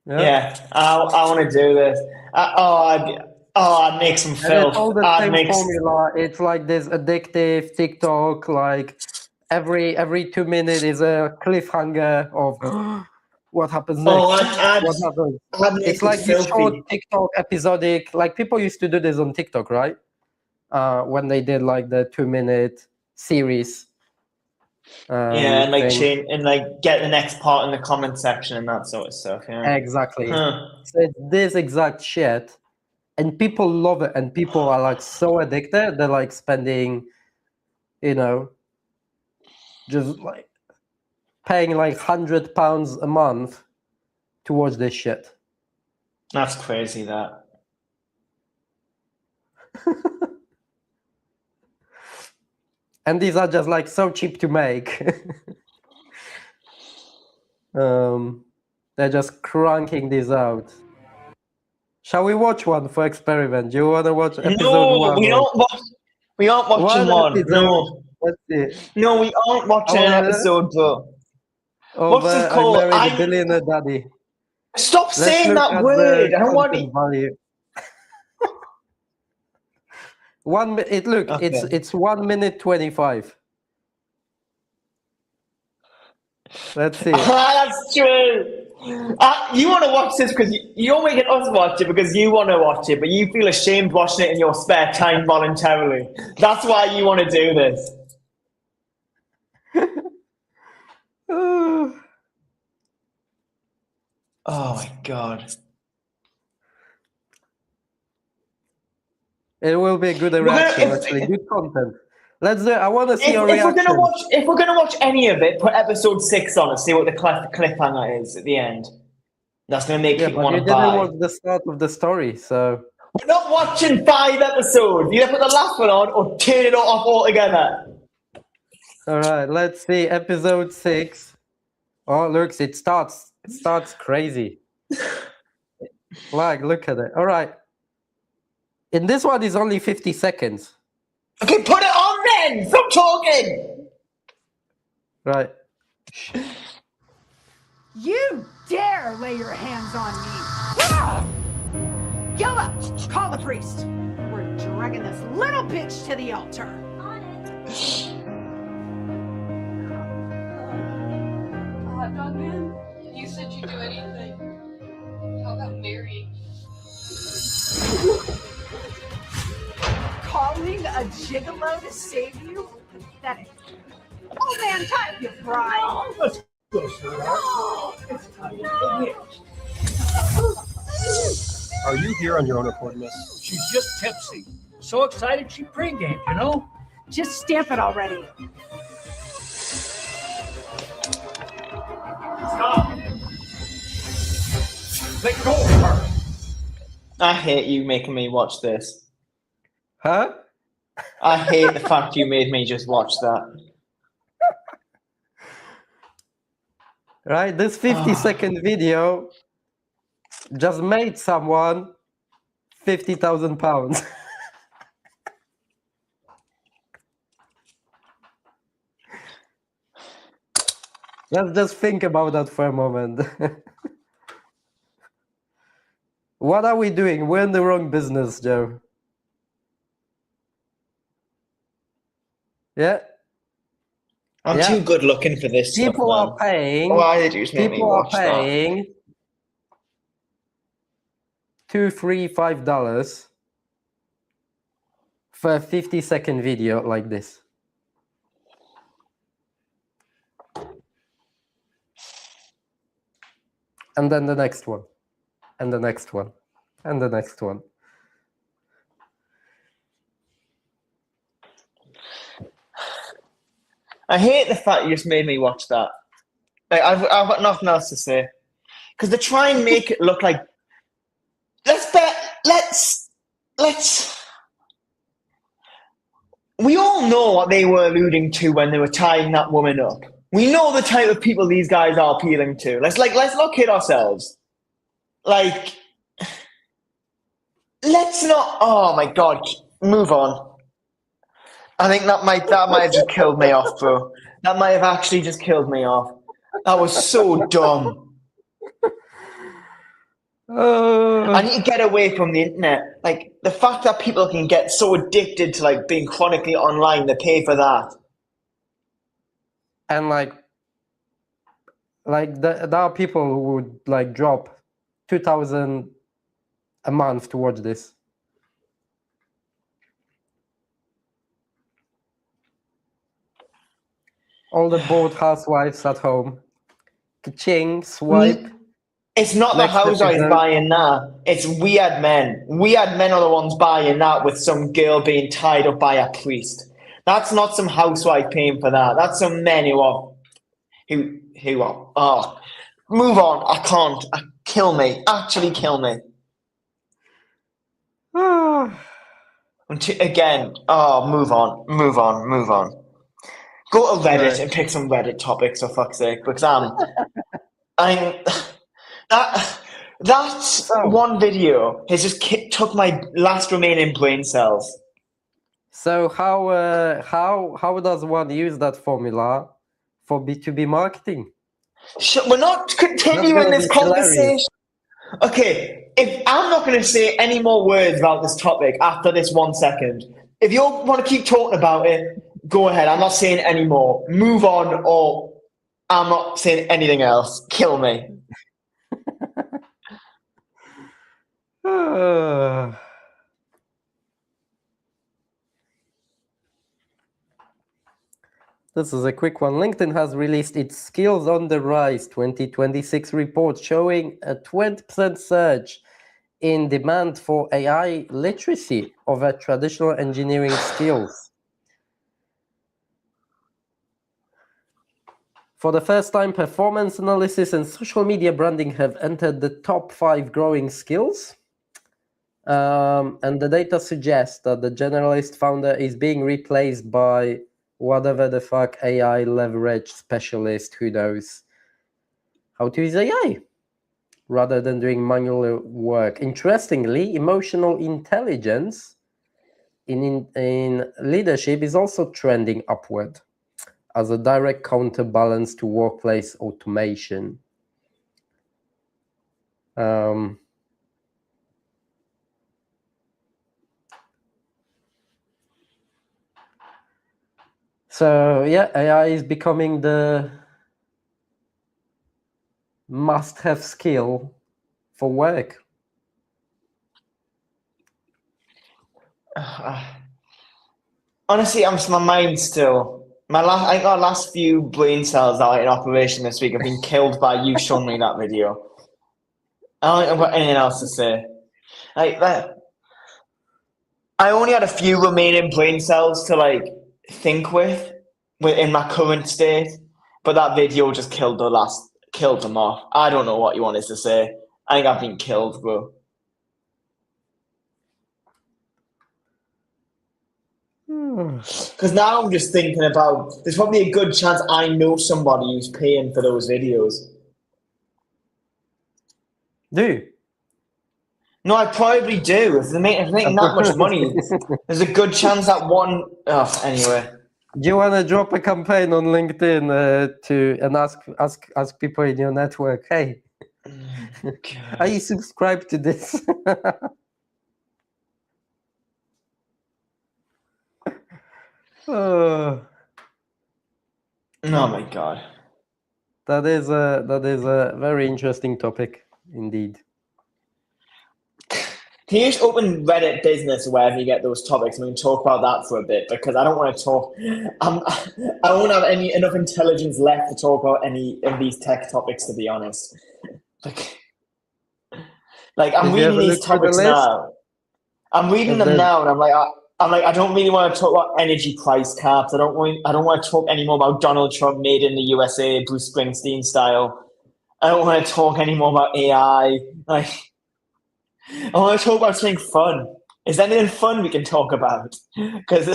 Yeah, I want to do this. I'd make some filth. And it's all the same formula. It's like this addictive TikTok. Like every 2 minutes is a cliffhanger of what happens next. What happens? It's like this short TikTok episodic. Like people used to do this on TikTok, right? When they did like the 2-minute series. Yeah, and like change and like get the next part in the comment section and that sort of stuff. Yeah, exactly. So it's this exact shit. And people love it, and people are like so addicted. They're like spending, just like paying like £100 a month to watch this shit. That's crazy. That. And these are just like so cheap to make. They're just cranking these out. Shall we watch one for experiment? Do you want to watch episode 1? We aren't watching one. No. Let's see. No, we aren't watching an episode, bro. What's this called? I married a billionaire daddy. Stop saying that word. I don't want it. Value. It's 1 minute 25. Let's see. That's true. You want to watch this because you're making us watch it because you want to watch it, but you feel ashamed watching it in your spare time voluntarily. That's why you want to do this. Oh my god. It will be a good reaction, actually. Good content. Let's do it. I want to see If your we're reaction. gonna watch any of it, put episode 6 on and see what the cliffhanger is at the end. That's gonna make people but want you to didn't buy. watch the start of the story, so We're not watching 5 episodes. You either put the last one on or turn it off altogether. all right. Let's see episode 6. Oh, look, it starts crazy. Like, look at it. All right. In this one is only 50 seconds. Okay, put it on then. Stop talking. Right. You dare lay your hands on me! Yella, call the priest. We're dragging this little bitch to the altar. Hot dog man, you said you'd do anything. How about marrying me? Calling a gigolo to save you? Pathetic. Oh man, time you bride. Let's go, sweetheart. It's time to begin. Are you here on your own accord, miss? She's just tipsy. So excited she pre-gamed, you know? Just stamp it already. Stop. Let go of her. I hate you making me watch this. Huh? I hate the fact you made me just watch that. Right. This 50-second video just made someone £50,000. Let's just think about that for a moment. What are we doing? We're in the wrong business, Joe. Yeah. I'm too good looking for this stuff, People man. are paying. Why did you just make me People are watch that? paying $2, $3, $5 for a 50-second video like this. And then the next one, and the next one, and the next one. I hate the fact you just made me watch that. Like, I've got nothing else to say. Because they try and make it look like let's we all know what they were alluding to when they were tying that woman up. We know the type of people these guys are appealing to. Let's not kid ourselves. Like, let's not. Oh my god, move on. I think that might have just killed me off, bro. That might have actually just killed me off. That was so dumb. I need to get away from the internet. Like, the fact that people can get so addicted to like being chronically online, they pay for that. And like there are people who would like drop 2,000 a month to watch this. All the bored housewives at home. Ka-ching, swipe. It's not the Next housewives episode. buying that. It's weird men. Weird men are the ones buying that with some girl being tied up by a priest. That's not some housewife paying for that. That's some men who are. Oh, move on. I can't. Kill me. Actually, kill me. Again. Oh, move on. Move on. Move on. Go to Reddit and pick some Reddit topics for fuck's sake, because that one video has just took my last remaining brain cells. So how does one use that formula for B2B marketing? We're not continuing this conversation. Hilarious. Okay, if I'm not going to say any more words about this topic after this 1 second, if you want to keep talking about it, go ahead. I'm not saying any more. Move on, or I'm not saying anything else. Kill me. This is a quick one. LinkedIn has released its Skills on the Rise 2026 report showing a 20% surge in demand for AI literacy over traditional engineering skills. For the first time, performance analysis and social media branding have entered the top 5 growing skills. And the data suggests that the generalist founder is being replaced by whatever the fuck AI leverage specialist who knows how to use AI rather than doing manual work. Interestingly, emotional intelligence in leadership is also trending upward as a direct counterbalance to workplace automation. So yeah, AI is becoming the must-have skill for work. Honestly, my mind's still. I got last few brain cells that are in operation this week have been killed by you showing me that video. I don't think I've got anything else to say. Like that. I only had a few remaining brain cells to like think with in my current state, but that video just killed them off. I don't know what you wanted to say. I think I've been killed, bro. Because now I'm just thinking about, there's probably a good chance I know somebody who's paying for those videos. Do you? No, I probably do. If they're making that much money, there's a good chance that one. Oh, anyway. Do you want to drop a campaign on LinkedIn and ask people in your network, hey, are you subscribed to this? Oh my god. That is a very interesting topic indeed. Can you just open Reddit Business wherever you get those topics and we can talk about that for a bit, because I don't want to talk. I won't have enough intelligence left to talk about any of these tech topics, to be honest. Like I'm reading these topics now. I'm reading them now, and I'm like, I don't really want to talk about energy price caps. I don't want to talk anymore about Donald Trump made in the USA, Bruce Springsteen style. I don't want to talk anymore about AI. Like, I want to talk about something fun. Is there anything fun we can talk about? Because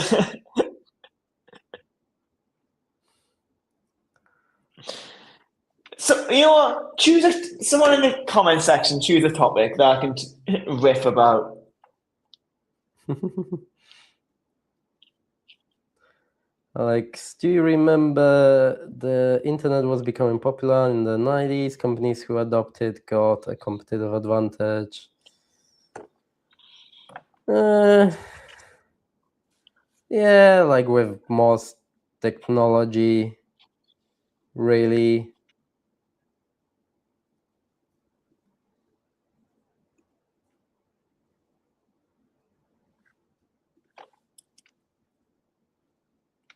so you know what? Someone in the comment section choose a topic that I can riff about. Like, do you remember the internet was becoming popular in the 90s? Companies who adopted got a competitive advantage. Yeah, like with most technology, really.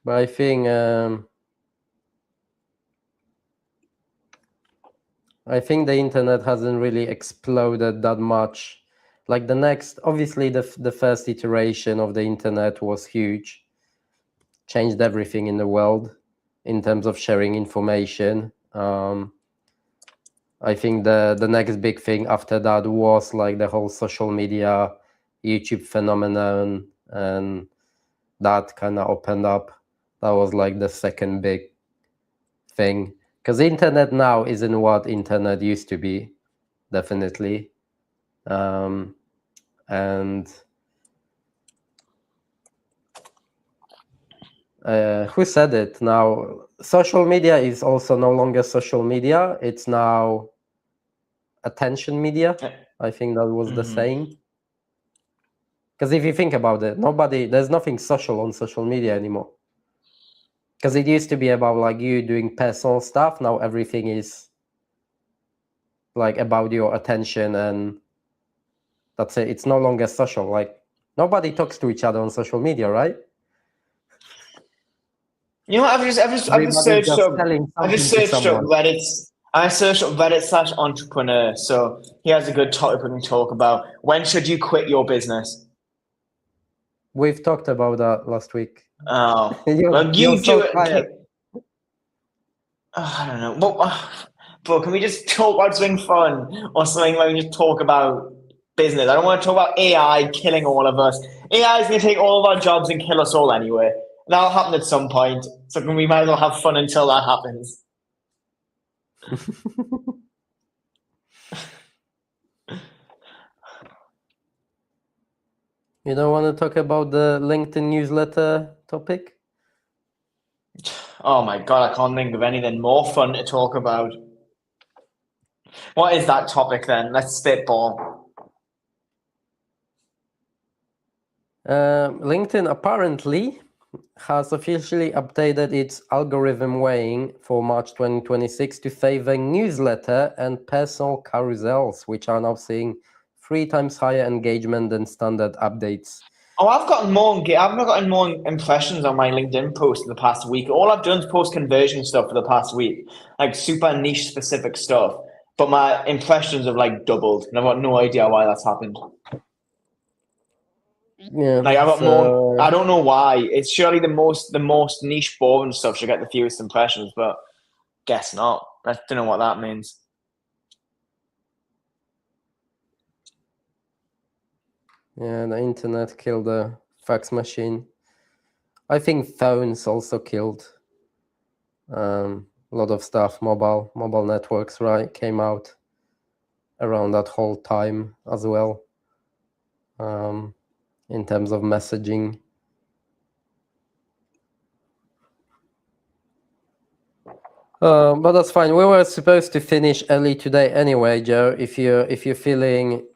But I think the internet hasn't really exploded that much. Like obviously the first iteration of the internet was huge, changed everything in the world in terms of sharing information. I think the next big thing after that was like the whole social media, YouTube phenomenon, and that kind of opened up. That was like the second big thing, because the internet now isn't what internet used to be, definitely. And who said it now? Social media is also no longer social media. It's now attention media. I think that was the saying. Because if you think about it, there's nothing social on social media anymore. Because it used to be about like you doing personal stuff. Now everything is like about your attention, and that's it. It's no longer social. Like nobody talks to each other on social media, right? You know what? I've just searched up Reddit. I searched up Reddit/entrepreneur. So he has a good topic we can talk about. When should you quit your business? We've talked about that last week. Oh, well, you do it. I don't know. Bro, can we just talk about something fun or something where we just talk about business? I don't want to talk about AI killing all of us. AI is going to take all of our jobs and kill us all anyway. That'll happen at some point. So we might as well have fun until that happens. You don't want to talk about the LinkedIn newsletter topic? Oh my God, I can't think of anything more fun to talk about. What is that topic then? Let's spitball. LinkedIn apparently has officially updated its algorithm weighing for March 2026 to favor newsletter and personal carousels, which are now seeing 3 times higher engagement than standard updates. Oh, I've gotten more impressions on my LinkedIn post in the past week. All I've done is post conversion stuff for the past week, like super niche specific stuff. But my impressions have like doubled, and I've got no idea why that's happened. Yeah, Like I've got more. I don't know why. It's surely the most niche, boring stuff should get the fewest impressions, but guess not. I don't know what that means. Yeah, the internet killed the fax machine. I think phones also killed a lot of stuff. Mobile networks, right, came out around that whole time as well. In terms of messaging. But that's fine. We were supposed to finish early today anyway, Joe. If you're feeling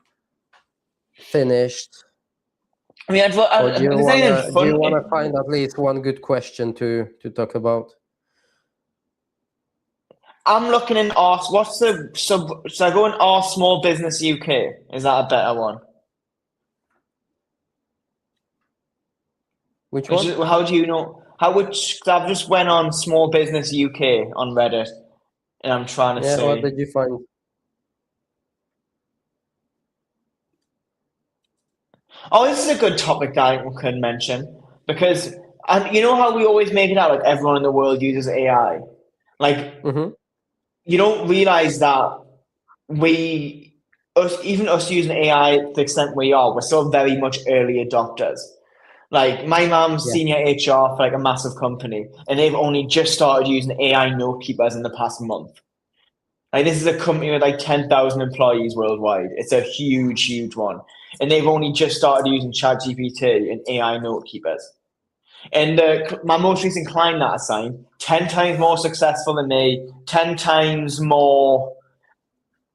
finished, I mean, or do you want fun? to find at least one good question to talk about? I'm looking in Ask. What's the sub? So I go in Ask Small Business UK. Is that a better one? Which one? How do you know? I've just went on Small Business UK on Reddit, and I'm trying to Yeah, what see. did you find? Oh, this is a good topic that I could mention because, and you know how we always make it out like everyone in the world uses AI. Like Mm-hmm. you don't realize that even us using AI to the extent we are, we're still very much early adopters. Like my mom's Yeah. senior HR for like a massive company, and they've only just started using AI note keepers in the past month. Like this is a company with like 10,000 employees worldwide. It's a huge, huge one, and they've only just started using ChatGPT and AI note keepers. And my most recent client that I signed, 10 times more successful than me, 10 times more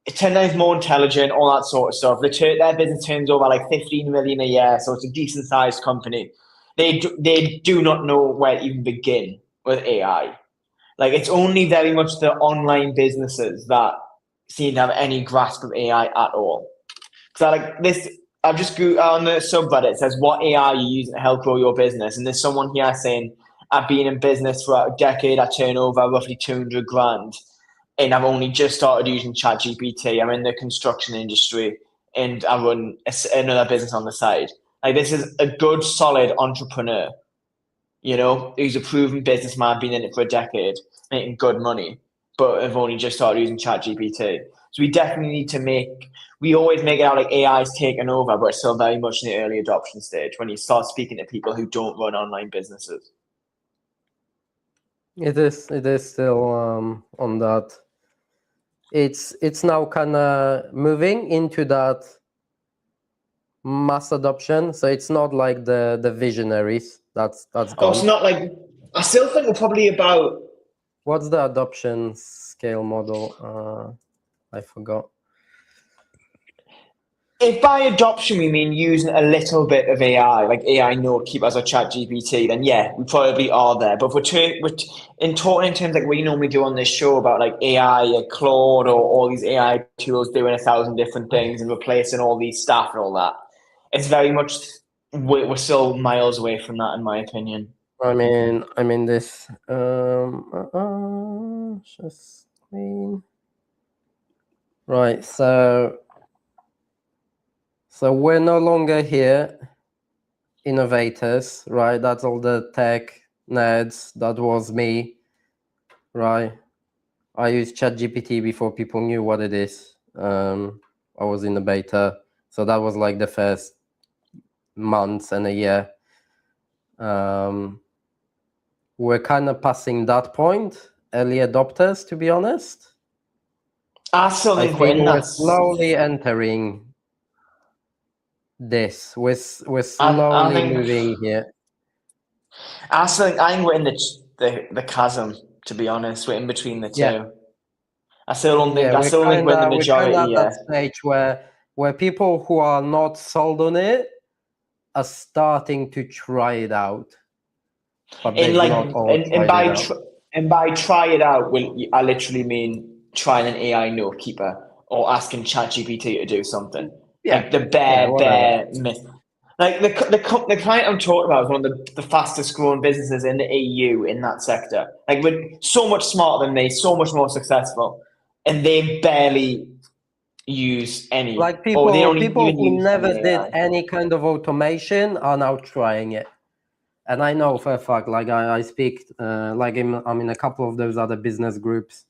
intelligent, all that sort of stuff. Their business turns over like 15 million a year, so it's a decent sized company. They do not know where to even begin with AI. Like it's only very much the online businesses that seem to have any grasp of AI at all. So like this, I've just on the subreddit, it says what AI are you using to help grow your business, and there's someone here saying I've been in business for a decade. I turn over roughly 200 grand, and I've only just started using ChatGPT. I'm in the construction industry, and I run another business on the side. Like this is a good, solid entrepreneur, you know, who's a proven businessman, been in it for a decade, making good money, but have only just started using ChatGPT. So we definitely need to we always make it out like AI is taken over, but it's still very much in the early adoption stage when you start speaking to people who don't run online businesses. It is still on that. It's now kind of moving into that mass adoption, so it's not like the visionaries. That's gone. Oh, it's not like I still think we're probably about. What's the adoption scale model? I forgot. If by adoption we mean using a little bit of AI, like AI note keepers or ChatGPT, then yeah, we probably are there. But we're in talking in terms like we normally do on this show about like AI, Claude, or all these AI tools doing 1,000 different things and replacing all these staff and all that. It's very much we're still miles away from that, in my opinion. I mean this just clean. Right, so we're no longer here innovators, right? That's all the tech nerds. That was me, right? I used ChatGPT before people knew what it is. I was in the beta, so that was like the first months and a year. We're kind of passing that point, early adopters, to be honest. I still I think we're think in we're that. slowly entering this. We're I slowly think moving here. I think we're in the chasm. To be honest, we're in between the two. Yeah. I still don't think. Yeah, I still think we're in the we're kind of majority. at that stage where people who are not sold on it are starting to try it out, but they've not all tried it out. And by try it out, I literally mean trying an AI note keeper or asking ChatGPT to do something. Yeah. Like the whatever. like the client I'm talking about is one of the fastest growing businesses in the EU in that sector. Like we're so much smarter than me, so much more successful, and they barely use any. Like or they don't people even who use never any did AI. any kind of automation are now trying it. And I know for a fact, like I speak, like I'm in a couple of those other business groups,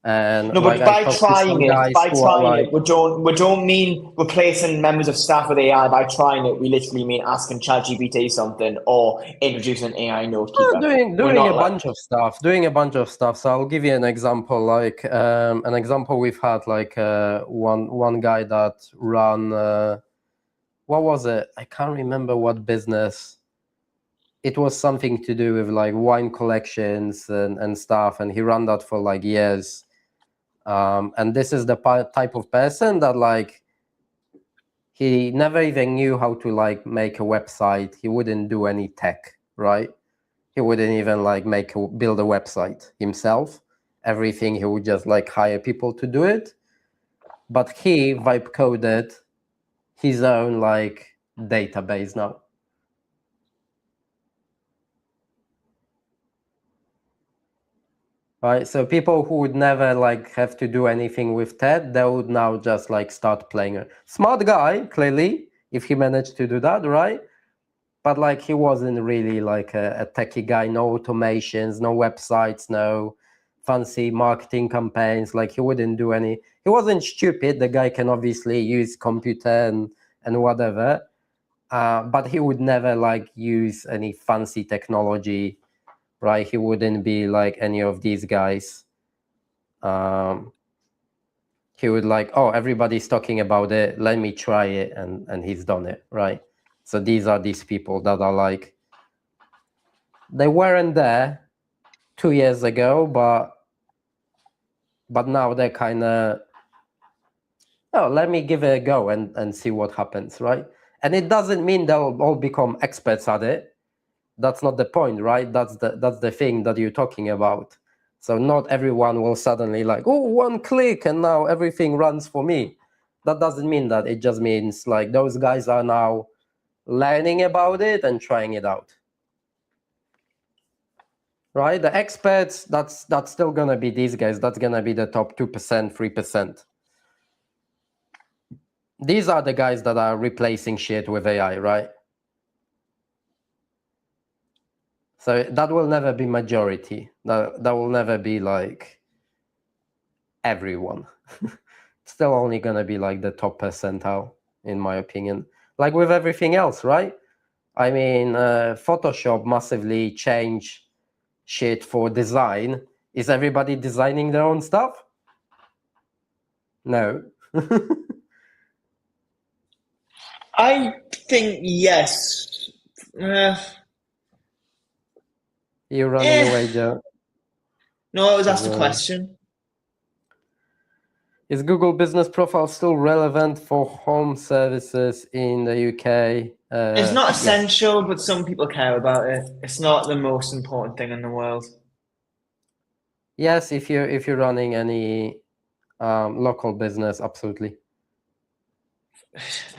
and No, like but I talk to some guys who are like, we don't mean replacing members of staff with AI. By trying it, we literally mean asking ChatGPT something or introducing AI note keeper. doing a bunch of stuff. So I'll give you an example. Like an example we've had, like one guy that ran what was it? I can't remember what business. It was something to do with like wine collections and stuff, and he ran that for like years. And this is the type of person that like he never even knew how to like make a website. He wouldn't do any tech, right? He wouldn't even like build a website himself. Everything he would just like hire people to do it. But he vibe coded his own like database now. Right, so people who would never like have to do anything with TED, they would now just like start playing it. Smart guy, clearly, if he managed to do that, right? But like he wasn't really like a techie guy, no automations, no websites, no fancy marketing campaigns. Like he wouldn't do any. He wasn't stupid. The guy can obviously use computer and whatever, but he would never like use any fancy technology. Right, he wouldn't be like any of these guys. He would like, oh, everybody's talking about it, let me try it, and he's done it, right? So these are these people that are like, they weren't there 2 years ago, but now they're kind of, oh, let me give it a go and see what happens, right? And it doesn't mean they'll all become experts at it. That's not the point, right? That's the thing that you're talking about. So not everyone will suddenly like, oh, one click and now everything runs for me. That doesn't mean that. It just means like those guys are now learning about it and trying it out. Right? The experts, that's still gonna be these guys. That's gonna be the top 2%, 3%. These are the guys that are replacing shit with AI, right? So that will never be majority. That will never be like everyone. It's still only gonna be like the top percentile, in my opinion. Like with everything else, right? I mean, Photoshop massively changed shit for design. Is everybody designing their own stuff? No. I think yes. You're running away, Joe. No, I was asked a question. Is Google Business Profile still relevant for home services in the UK? It's not essential, but some people care about it. It's not the most important thing in the world. Yes, if you're running any local business, absolutely.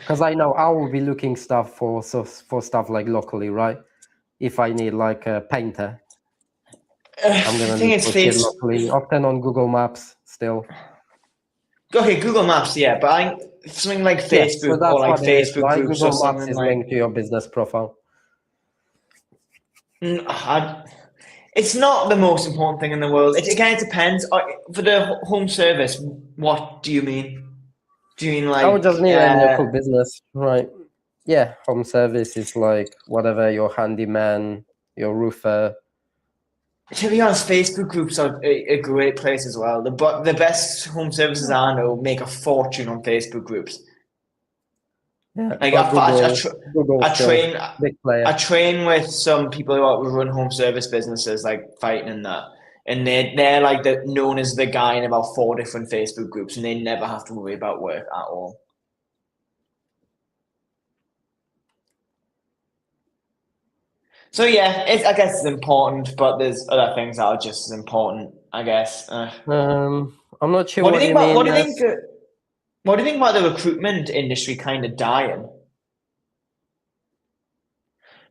Because I know I will be looking for stuff like locally, right? If I need like a painter, I'm gonna look for shit locally, often on Google Maps still. Okay, Google Maps, yeah, but something like Facebook so or like Facebook right? groups Google or Maps something is like. linked to your business profile. Okay, It's not the most important thing in the world. Again, it depends. For the home service, what do you mean? Do you mean I would just like need a local business, right? Yeah, home service is like whatever, your handyman, your roofer. to be honest, Facebook groups are a great place as well. The best home services I know make a fortune on Facebook groups. Yeah, Like but Google I still train big player. I train with some people who run home service businesses, like fighting and that, and they're like known as the guy in about 4 different Facebook groups, and they never have to worry about work at all. So yeah, I guess it's important, but there's other things that are just as important, I guess. I'm not sure What what do you you think about mean. what do you think about the recruitment industry kind of dying?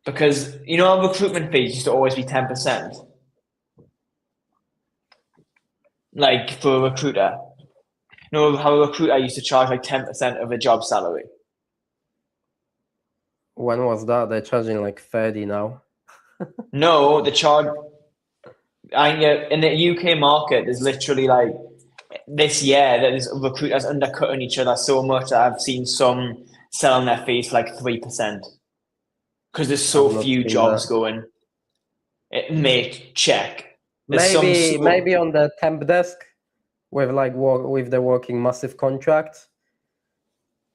Because you know our recruitment fees used to always be 10%. Like for a recruiter. You know how a recruiter used to charge like 10% of a job salary? When was that? They're charging like 30 now. No, the charge in the UK market, there's literally like this year that there's recruiters undercutting each other so much that I've seen some selling their fees for like 3%. Because there's so I've not few seen jobs that. going. Mate, check. There's Maybe on the temp desk with like with the working massive contract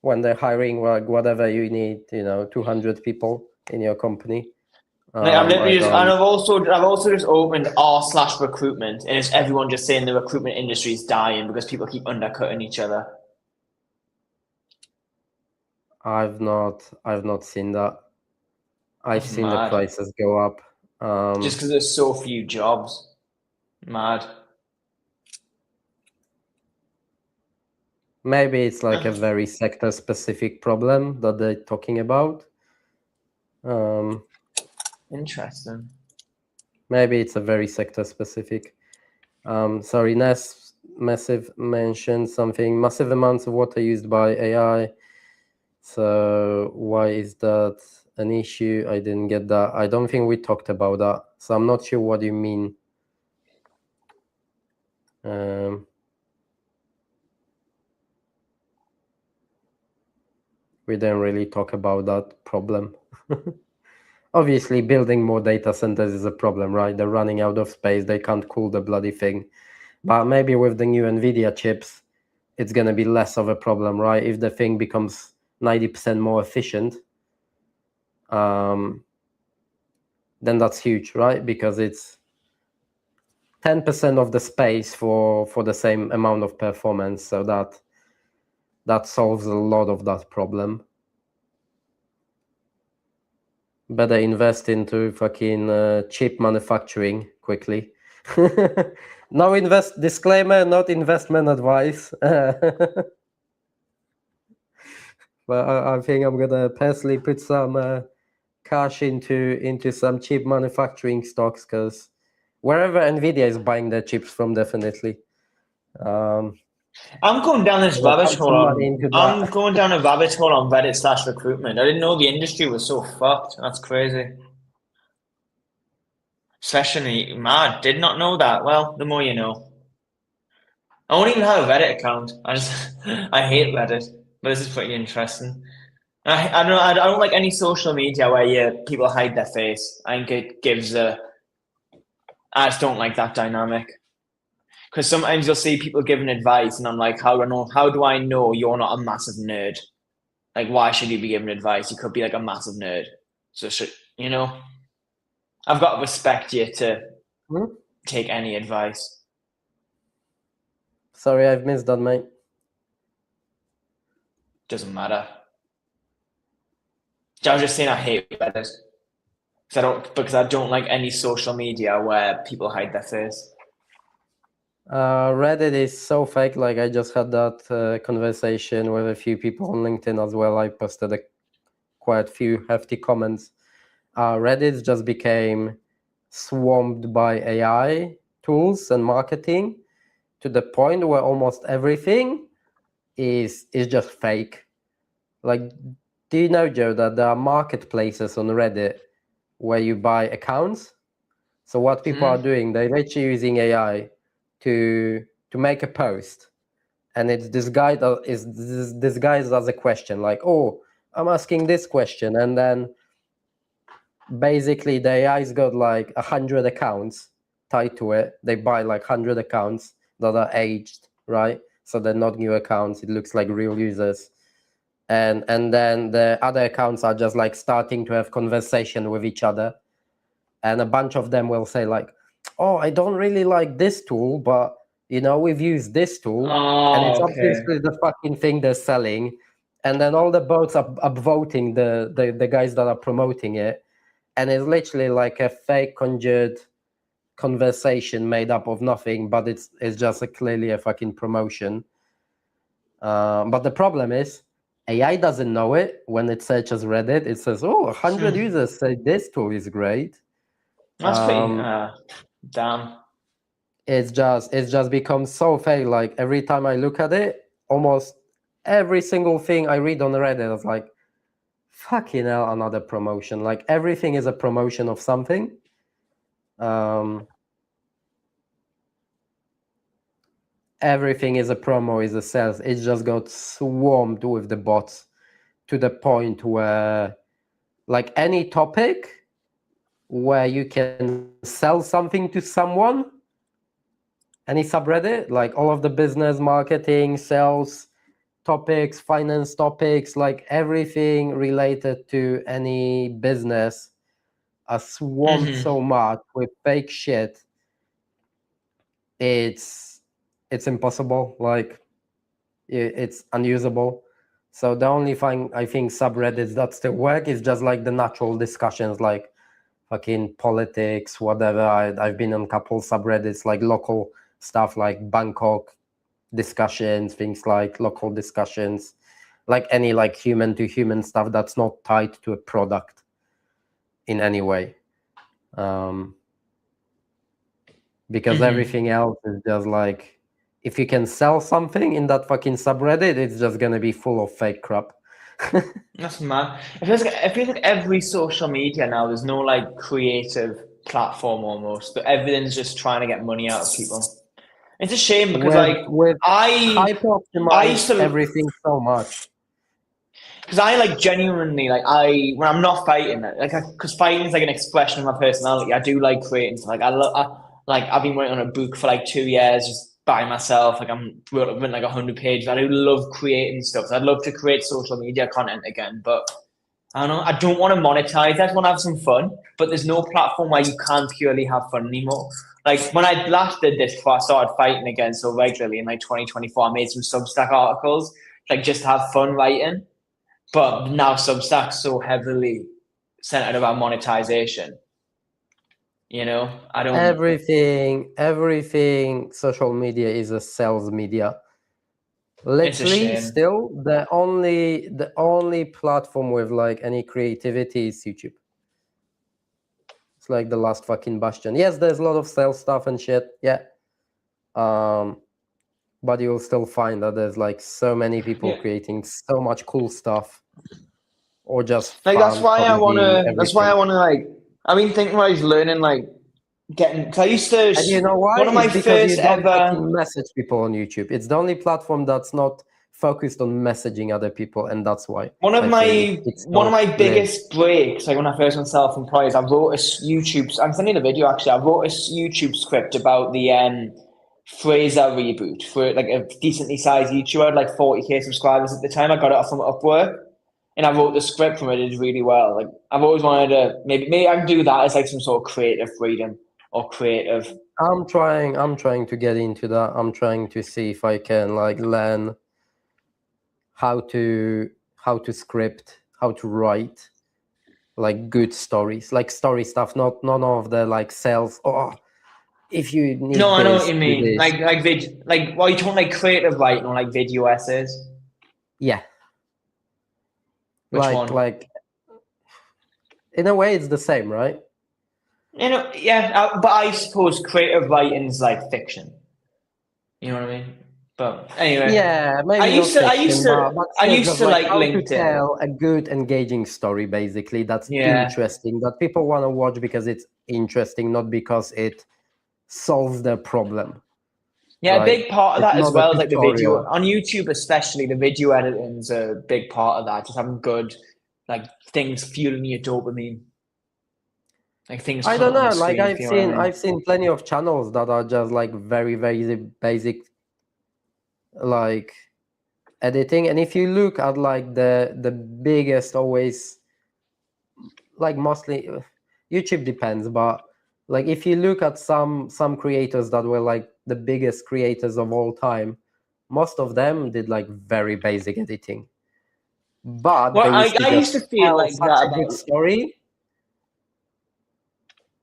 when they're hiring like whatever you need, 200 people in your company. I've literally just, and I've also just opened r/recruitment, and it's everyone just saying the recruitment industry is dying because people keep undercutting each other. I've not seen that. I've That's seen the mad. prices go up. Just because there's so few jobs. Mad. Maybe it's like a very sector specific problem that they're talking about. Interesting. Maybe it's a very sector specific. Sorry, Ness Massive mentioned something. Massive amounts of water used by AI. So why is that an issue? I didn't get that. I don't think we talked about that. So I'm not sure what you mean. We didn't really talk about that problem. Obviously, building more data centers is a problem, right? They're running out of space. They can't cool the bloody thing. But maybe with the new NVIDIA chips, it's going to be less of a problem, right? If the thing becomes 90% more efficient, then that's huge, right? Because it's 10% of the space for the same amount of performance. So that solves a lot of that problem. Better invest into fucking chip manufacturing quickly. No disclaimer, not investment advice. But I think I'm gonna personally put some cash into some chip manufacturing stocks, because wherever NVIDIA is buying their chips from, definitely. I'm going down this rabbit hole I'm going down a rabbit hole on Reddit/recruitment. I didn't know the industry was so fucked. That's crazy. Especially mad. Did not know that. Well, the more you know. I don't even have a Reddit account. I hate Reddit, but this is pretty interesting. I don't like any social media where people hide their face. I think it gives I just don't like that dynamic. Because sometimes you'll see people giving advice, and I'm like, how do I know you're not a massive nerd? Like, why should you be giving advice? You could be like a massive nerd. So I've got to respect you to take any advice. Sorry, I've missed that, mate. Doesn't matter. I was just saying I hate Reddit. Because I don't like any social media where people hide their face. Reddit is so fake. Like, I just had that conversation with a few people on LinkedIn as well. I posted quite a few hefty comments. Reddit just became swamped by AI tools and marketing to the point where almost everything is just fake. Like, do you know, Joe, that there are marketplaces on Reddit where you buy accounts? So what people are doing, they're literally using AI to make a post, and it's disguised as a question, like, oh, I'm asking this question, and then basically the AI's got like 100 accounts tied to it. They buy like 100 accounts that are aged, right? So they're not new accounts. It looks like real users. And then the other accounts are just like starting to have conversation with each other. And a bunch of them will say like, oh, I don't really like this tool, but we've used this tool, and it's obviously the fucking thing they're selling. And then all the bots are upvoting the guys that are promoting it. And it's literally like a fake conjured conversation made up of nothing, but it's just clearly a fucking promotion. But the problem is, AI doesn't know it. When it searches Reddit, it says, oh, 100 users say this tool is great. That's pretty damn. It's just become so fake. Like every time I look at it, almost every single thing I read on Reddit is like, fucking hell, another promotion. Like everything is a promotion of something. Everything is a promo, is a sales. It just got swarmed with the bots to the point where, like, any topic where you can sell something to someone, any subreddit, like all of the business, marketing, sales topics, finance topics, like everything related to any business are swarmed so much with fake shit. It's impossible. Like it's unusable. So the only thing I think subreddits that still work is just like the natural discussions, like fucking politics, whatever. I've been on a couple subreddits, like local stuff, like Bangkok discussions, things like local discussions, like any like human to human stuff that's not tied to a product in any way. Because everything else is just like, if you can sell something in that fucking subreddit, it's just gonna be full of fake crap. That's mad. It feels like every social media now, there's no like creative platform almost. But everything's just trying to get money out of people. It's a shame because I hyper-optimize everything so much. Because I like genuinely when I'm not fighting, because fighting is like an expression of my personality. I do like creating. Like I've been working on a book for like 2 years just by myself. Like I've written like 100 pages. I do love creating stuff. So I'd love to create social media content again, but I don't know. I don't want to monetize. I just want to have some fun. But there's no platform where you can't purely have fun anymore. Like when I last did this before I started fighting again so regularly in like 2024, I made some Substack articles, like just to have fun writing. But now Substack's so heavily centered about monetization. I don't. Everything social media is a sales media. Literally, still the only platform with like any creativity is YouTube. It's like the last fucking bastion. Yes, there's a lot of sales stuff and shit. Yeah. But you'll still find that there's like so many people creating so much cool stuff, or just like that's why I wanna like. I've been thinking when I was learning like getting. Cause I used to. And you know why? One of my first you don't ever message people on YouTube. It's the only platform that's not focused on messaging other people, and that's why. One of my biggest breaks, like when I first went self-employed, I wrote a YouTube. I'm sending a video actually. I wrote a YouTube script about the Fraser reboot for like a decently sized YouTuber. I had like 40k subscribers at the time. I got it off from Upwork, and I wrote the script from it. It did really well. Like I've always wanted to maybe I can do that as like some sort of creative freedom or creative. I'm trying to get into that. I'm trying to see if I can like learn how to script, how to write like good stories, like story stuff, not none of the like sales. If you need I know what you mean. Like well, you talking like creative writing or like video essays? Yeah. Which one? Like in a way it's the same, right? Yeah, but I suppose creative writing's like fiction. You know what I mean? But anyway, Yeah, maybe I not used to, I fiction, used to, but I still used just to like like how to LinkedIn. tell a good, engaging story, basically, that's Yeah. interesting, that people want to watch because it's interesting, not because it solves their problem. Yeah, a Right? big part of It's that as not a well is like the video tutorial. on YouTube, especially the video editing's a big part of that. Just having good like things fueling your dopamine, like things I put don't on the know, like screen. If you know what I mean. I've seen plenty of channels that are just like very, very basic, like editing. And if you look at like the biggest, always, like mostly YouTube depends, but like if you look at some creators that were like the biggest creators of all time, most of them did like very basic editing, but Well, they used to I used just to feel tell like such that a good about. story.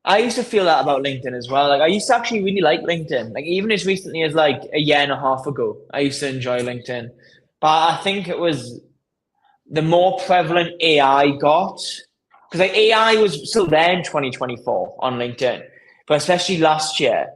I used to feel that about LinkedIn as well. Like I used to actually really like LinkedIn. Like even as recently as like a year and a half ago, I used to enjoy LinkedIn. But I think it was the more prevalent AI got, because like AI was still there in 2024 on LinkedIn, but especially last year,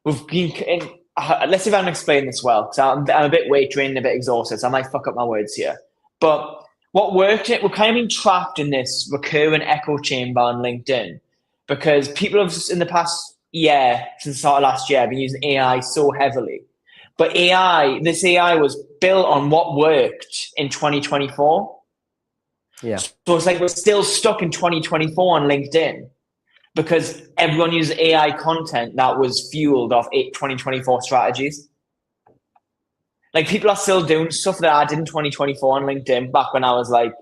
we've been in. Let's see if I can explain this well, because I'm a bit weight drained, a bit exhausted, so I might fuck up my words here. But what worked, we're kind of been trapped in this recurrent echo chamber on LinkedIn because people have, in the past year, since the start of last year, been using AI so heavily. But this AI was built on what worked in 2024. Yeah. So it's like we're still stuck in 2024 on LinkedIn because everyone uses AI content that was fueled off 2024 strategies. Like people are still doing stuff that I did in 2024 on LinkedIn back when I was like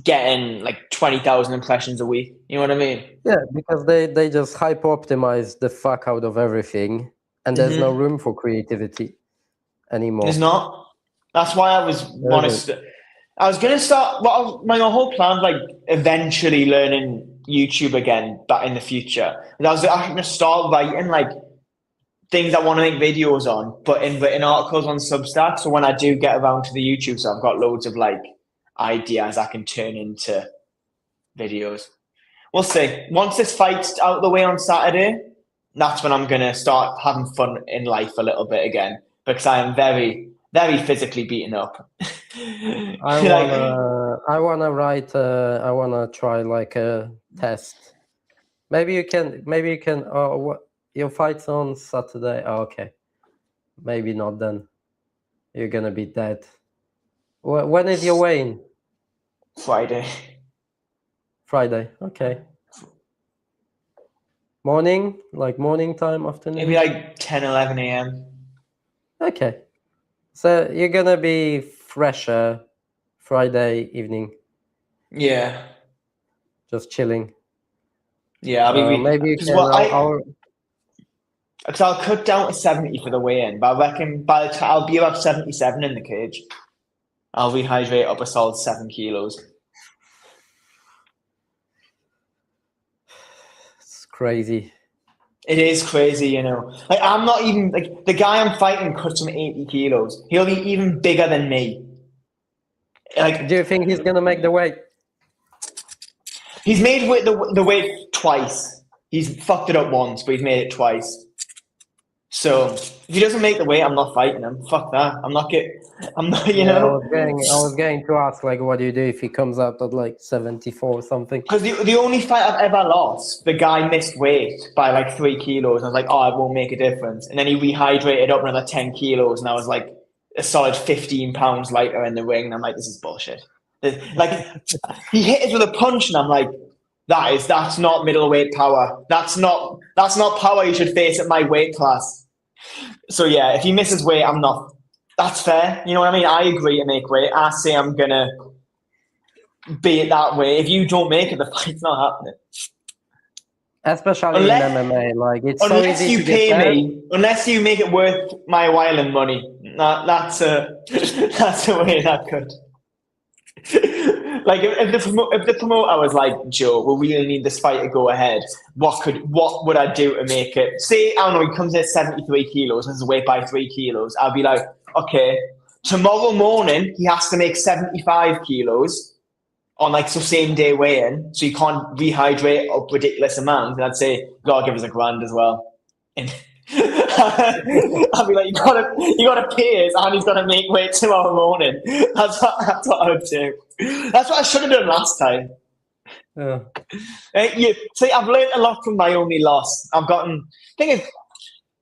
getting like 20,000 impressions a week. You know what I mean? Yeah, because they just hyper optimize the fuck out of everything, and there's no room for creativity anymore. There's not. That's why I was I was gonna start. Well, my whole plan, like eventually learning YouTube again, but in the future. And I was actually gonna start writing like things I want to make videos on, but in written articles on Substack. So when I do get around to the YouTube, so I've got loads of like ideas I can turn into videos. We'll see. Once this fight's out of the way on Saturday, that's when I'm gonna start having fun in life a little bit again because I am very, very physically beaten up. I wanna try like a test. Maybe you can. Oh, what, your fight's on Saturday? Oh, okay, maybe not then. You're gonna be dead. When is your weigh-in? Friday. Friday. Okay. Morning, like morning time, afternoon. Maybe like 10, 11 a.m. Okay. So you're gonna be fresher Friday evening. Yeah. Just chilling. Yeah, I'll be maybe you because can. I'll cut down to 70 for the weigh-in, but I reckon by the time I'll be about 77 in the cage. I'll rehydrate up a solid 7 kilos. It's crazy. It is crazy, you know. Like I'm not even like the guy I'm fighting cuts from 80 kilos. He'll be even bigger than me. Like, do you think he's gonna make the weight? He's made the weight twice. He's fucked it up once, but he's made it twice. So if he doesn't make the weight, I'm not fighting him. Fuck that. I'm not, you know. I was going to ask, like, what do you do if he comes out at like 74 or something? Because the only fight I've ever lost, the guy missed weight by like 3 kilos. I was like, oh, it won't make a difference. And then he rehydrated up another 10 kilos, and I was like a solid 15 pounds lighter in the ring. And I'm like, this is bullshit. Like he hit us with a punch, and I'm like, that's not middleweight power. That's not power you should face at my weight class. So yeah, if he misses weight, I'm not. That's fair. You know what I mean? I agree to make weight. I say I'm gonna be it that way. If you don't make it, the fight's not happening. Especially in MMA, like it's so unless easy you to pay get me, unless you make it worth my while and money. That's a way that could. Like if the promoter was like, Joe, we really need this fight to go ahead. What would I do to make it? Say, I don't know, he comes in at 73 kilos and has weight by 3 kilos. I'll be like, okay, tomorrow morning he has to make 75 kilos on like same day weigh-in, so you can't rehydrate up ridiculous amounts. And I'd say, God, give us $1,000 as well. And I'd be like, you gotta pay us, and he's gotta make way tomorrow morning. That's what I would do. That's what I should have done last time. Yeah. See, I've learned a lot from my only loss. Thing is,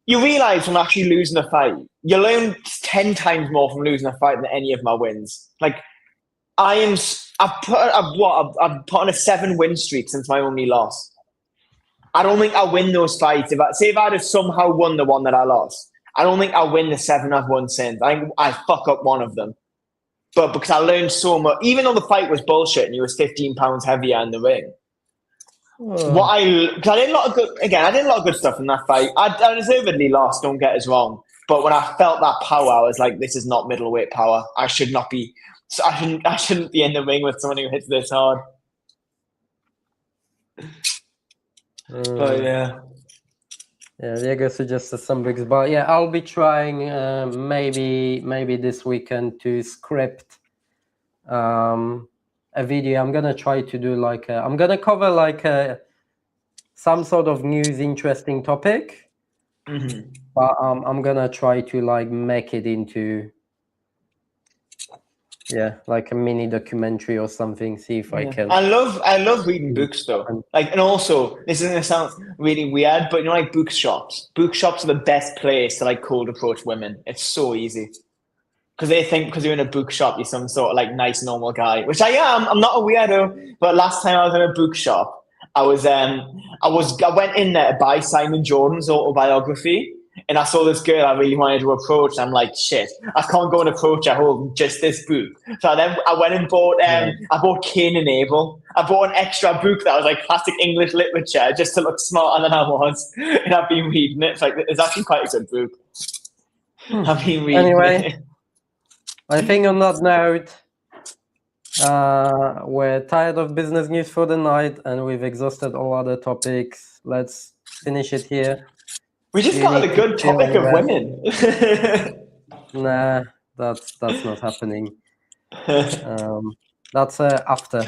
you realise from actually losing a fight, you learn 10 times more from losing a fight than any of my wins. Like, I've put on a 7-win streak since my only loss. I don't think I'll win those fights. If I'd have somehow won the one that I lost, I don't think I'll win the 7 I've won since. I think I fuck up one of them. But because I learned so much, even though the fight was bullshit and he was 15 pounds heavier in the ring, I did a lot of good stuff in that fight. I deservedly lost, don't get us wrong. But when I felt that power, I was like, this is not middleweight power. I shouldn't be in the ring with someone who hits this hard. But yeah. Yeah, Diego suggested some books, but yeah, I'll be trying maybe this weekend to script a video. I'm gonna try to do I'm gonna cover some sort of news interesting topic, but I'm gonna try to make it into a mini documentary or something. See if I can. I love reading books though. And also, this is gonna sound really weird, but bookshops. Bookshops are the best place to cold approach women. It's so easy because they think because you're in a bookshop, you're some sort of nice normal guy, which I am. I'm not a weirdo. But last time I was in a bookshop, I went in there to buy Simon Jordan's autobiography. And I saw this girl I really wanted to approach. And I'm like, shit, I can't go and approach her holding just this book. So then I went and bought, I bought Cain and Abel. I bought an extra book that was classic English literature just to look smarter than I was. And I've been reading it. It's actually quite a good book. I've been reading it. I think on that note, we're tired of business news for the night and we've exhausted all other topics. Let's finish it here. We just got a good topic of women. Nah, that's not happening. That's after.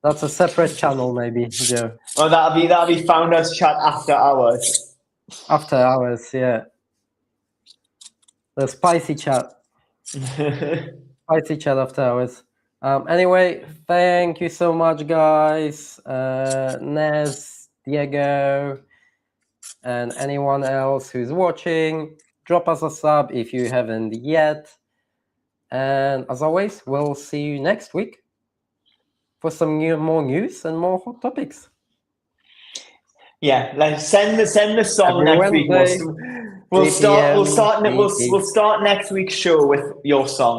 That's a separate channel, maybe, Joe. Oh, that'll be Founders Chat after hours. After hours, yeah. The spicy chat. Spicy chat after hours. Anyway, thank you so much, guys. Nez, Diego, and anyone else who's watching, drop us a sub if you haven't yet. And as always, we'll see you next week for some more news and more hot topics. Yeah, send the song next week. We'll start next week's show with your song.